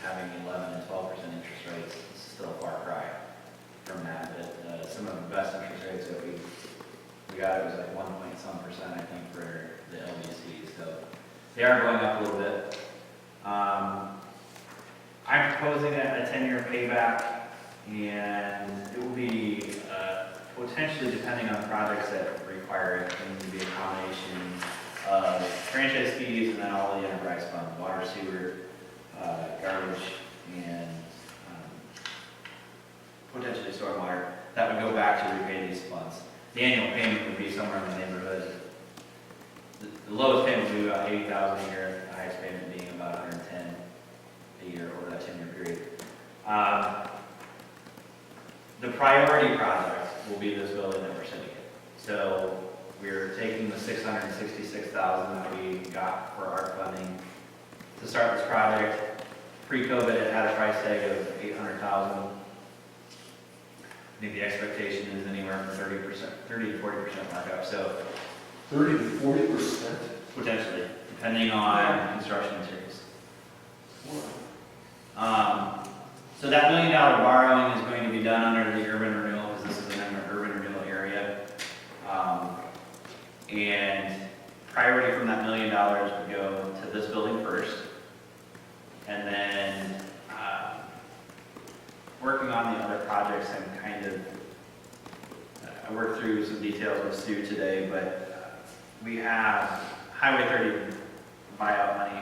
having 11 and 12% interest rates is still a far cry from that. But some of the best interest rates that we got, it was like 1 point some %, I think, for the LBC. So they are going up a little bit. I'm proposing a 10-year payback, and it will be potentially, depending on projects that require it, going to be a combination of franchise fees and then all the enterprise funds, water, sewer, garbage, and potentially stormwater. That would go back to repay these funds. The annual payment would be somewhere in the neighborhood. The lowest payment would be about $80,000 a year, the highest payment being about $110,000 a year over that 10-year period. The priority project will be this building that we're sitting in. So we're taking the $666,000 that we got for our funding to start this project. Pre-COVID, it had a price tag of $800,000. I think the expectation is anywhere from 30 to 40% markup. So 30 to 40%? potentially, depending on construction materials. So that $1 million borrowing is going to be done under the urban renewal, because this is an urban renewal area. And priority from that $1 million would go to this building first. And then working on the other projects, and kind of, I worked through some details with Stu today, but we have Highway 30 buyout money.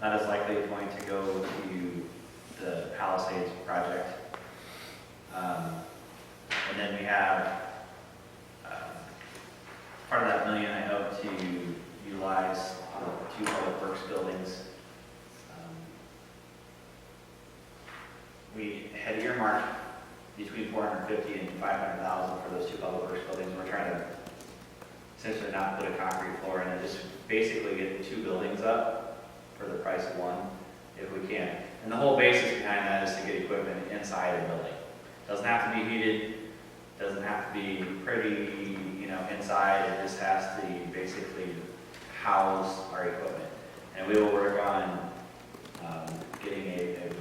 That is likely going to go to the Palisades project. And then we have part of that $1 million I hope to utilize the 2 public works buildings. We had earmarked between $450,000 and $500,000 for those 2 public works buildings. We're trying to essentially not put a concrete floor in and just basically get 2 buildings up for the price of 1, if we can. And the whole basis behind that is to get equipment inside a building. Doesn't have to be heated, doesn't have to be pretty, inside. It just has to basically house our equipment. And we will work on getting a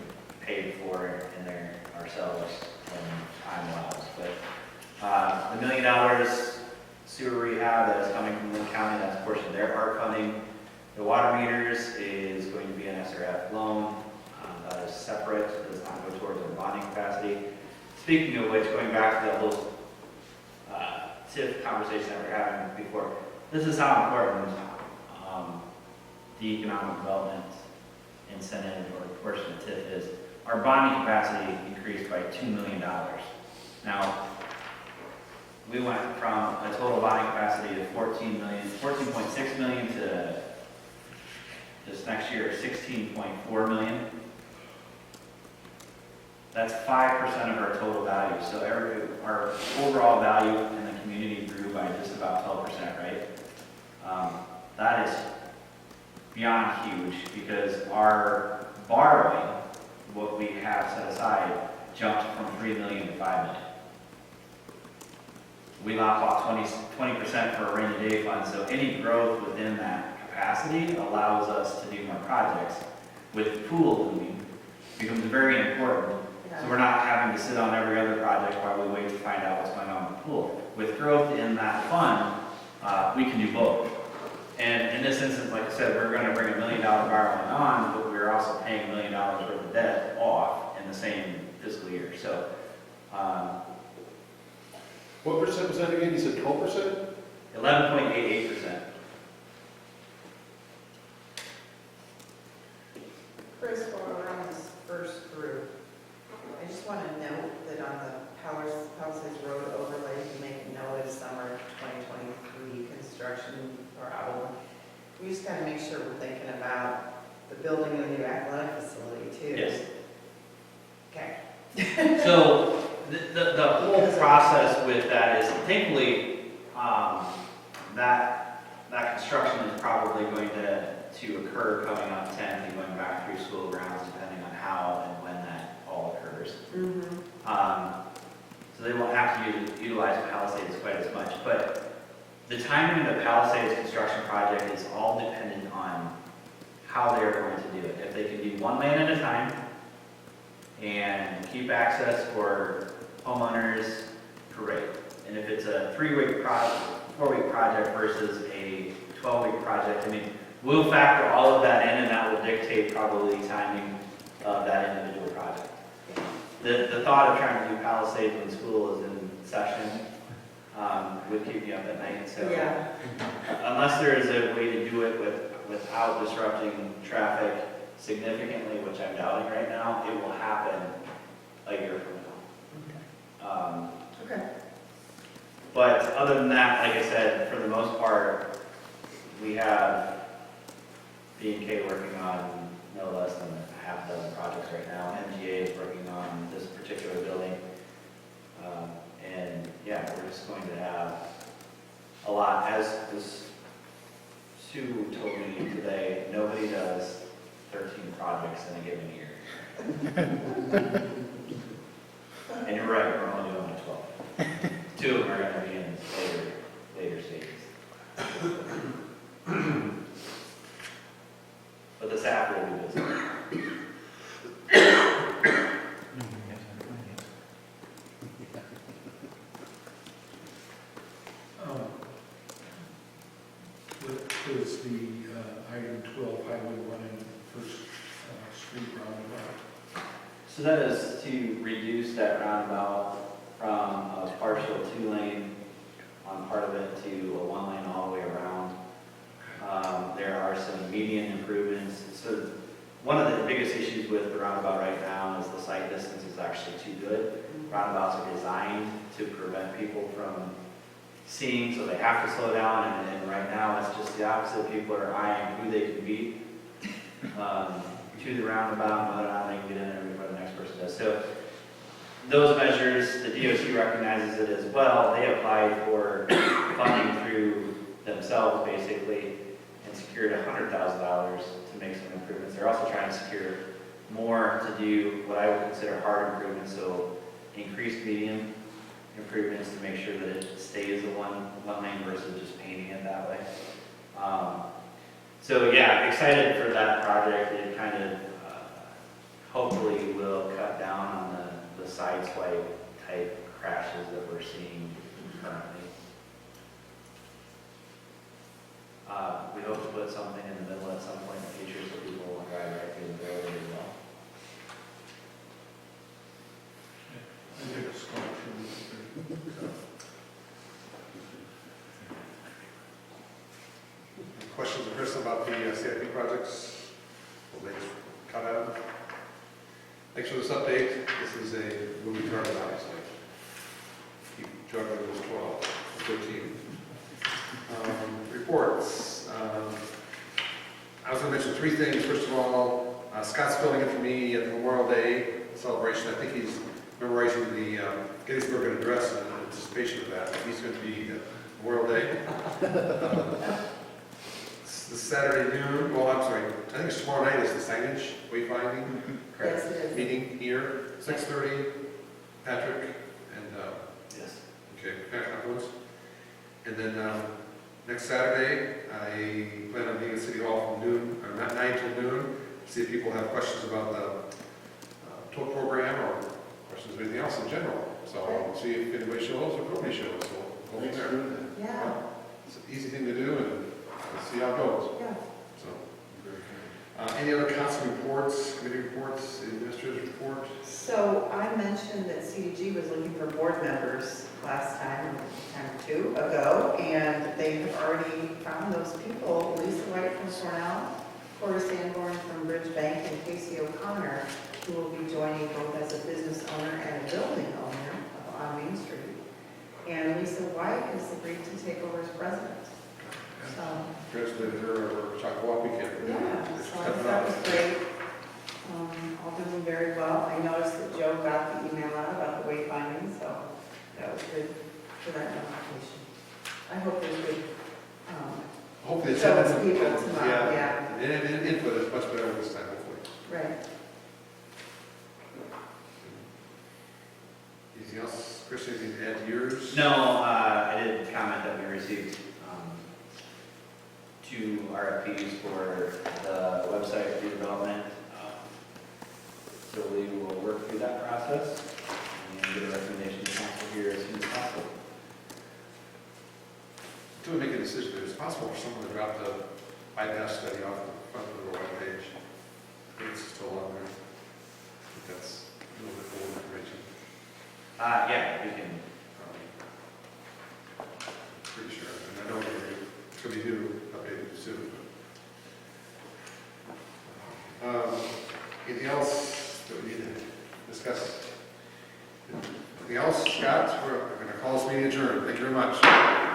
paid for in there ourselves when time allows. But the $1 million sewer rehab that is coming from Lynn County, that's a portion of their ARP funding. The water meters is going to be an SRF loan. That is separate, it does not go towards our bonding capacity. Speaking of which, going back to that whole TIF conversation that we were having before, this is how important the economic development incentive or portion of TIF is. Our bonding capacity increased by $2 million. Now, we went from a total bonding capacity of 14.6 million to this next year 16.4 million. That's 5% of our total value. So our overall value in the community grew by just about 12%, right? That is beyond huge, because our borrowing, what we have set aside, jumped from 3 million to 5 million. We lop off 20% for a rainy day fund, so any growth within that capacity allows us to do more projects. With pool looming becomes very important. So we're not having to sit on every other project while we wait to find out what's going on with the pool. With growth in that fund, we can do both. And in this instance, like I said, we're going to bring $1 million borrowing on, but we're also paying $1 million worth of debt off in the same fiscal year. So, What percent was that again? You said 12%? 11.88%. Chris, while we're on this first 3, just want to note that on the Palisades Road overlay, you make note of summer 2023 construction or out. We just got to make sure we're thinking about the building of the new athletic facility too. Yes. Okay. So the whole process with that is thankfully, that construction is probably going to occur coming up 10th and going back through school grounds, depending on how and when that all occurs. So they won't have to utilize Palisades quite as much, but the timing of the Palisades construction project is all dependent on how they're going to do it. If they can do one lane at a time and keep access for homeowners, great. And if it's a 3-week project, 4-week project versus a 12-week project, I mean, we'll factor all of that in, and that will dictate probably timing of that individual project. The thought of trying to do Palisades when school is in session would keep you up at night. So Yeah. unless there is a way to do it without disrupting traffic significantly, which I'm doubting right now, it will happen a year from now. Okay. But other than that, like I said, for the most part, we have B&K working on no less than a half dozen projects right now. MGA is working on this particular building. And yeah, we're just going to have a lot. As Sue told me today, nobody does 13 projects in a given year. And you're right, we're only doing 12. 2 of them are going to be in later stages. But the staff will be busy. What is the item 12 highway 1 and First Street roundabout? So that is to reduce that roundabout from a partial 2-lane on part of it to a 1-lane all the way around. There are some median improvements. So one of the biggest issues with the roundabout right now is the sight distance is actually too good. Roundabouts are designed to prevent people from seeing, so they have to slow down, and right now it's just the opposite. People are eyeing who they can beat to the roundabout, and whether or not they can get in there before the next person does. So those measures, the DOT recognizes it as well. They applied for funding through themselves, basically, and secured $100,000 to make some improvements. They're also trying to secure more to do what I would consider hard improvements, so increased median improvements to make sure that it stays a one lane versus just painting it that way. So yeah, excited for that project. It kind of hopefully will cut down on the side swipe type crashes that we're seeing currently. We hope to put something in the middle at some point in the future so people won't drive right through the building as well. I think it's sculpture. Questions or Chris about the CIP projects? Will they cut out? Thanks for this update. This is a moving target, obviously. Keep juggling those 12, 13. Reports. I was going to mention 3 things. First of all, Scott's filling in for me at the Memorial Day celebration. I think he's memorizing the Gettysburg Address in anticipation of that. He's going to be at Memorial Day. It's this Saturday noon. Well, I'm sorry. I think it's tomorrow night is the signage wayfinding Yes, it is. meeting here, 6:30. Patrick and Yes. okay, Patrick afterwards. And then next Saturday, I plan on being at City Hall from noon, or 9 till noon. See if people have questions about the tour program or questions of anything else in general. So I'll see if anybody shows or nobody shows. So we'll be there. Yeah, It's an easy thing to do, and we'll see how it goes. yeah. So, any other council reports, committee reports, administrator's report? So I mentioned that CDG was looking for board members last time or 2 ago, and they have already found those people. Lisa White from Cornell, Corey Sanborn from Bridge Bank, and Casey O'Connor, who will be joining both as a business owner that notification. I hope there's good, Hopefully it's. shows people tomorrow, yeah, And input is much better this time, hopefully. right. Anything else, Chris, anything to add to yours? No, I did comment that we received, 2 RFPs for the website redevelopment. So we will work through that process and get a recommendation to council here as soon as possible. Until we make a decision, it's possible for someone to drop the bypass study off the front of the webpage. It's still on there. I think that's a little bit old information. Yeah, we can. Pretty sure, and I know it's going to be due, updated soon. Anything else that we need to discuss? Anything else, Scott? We're going to call this meeting adjourned. Thank you very much.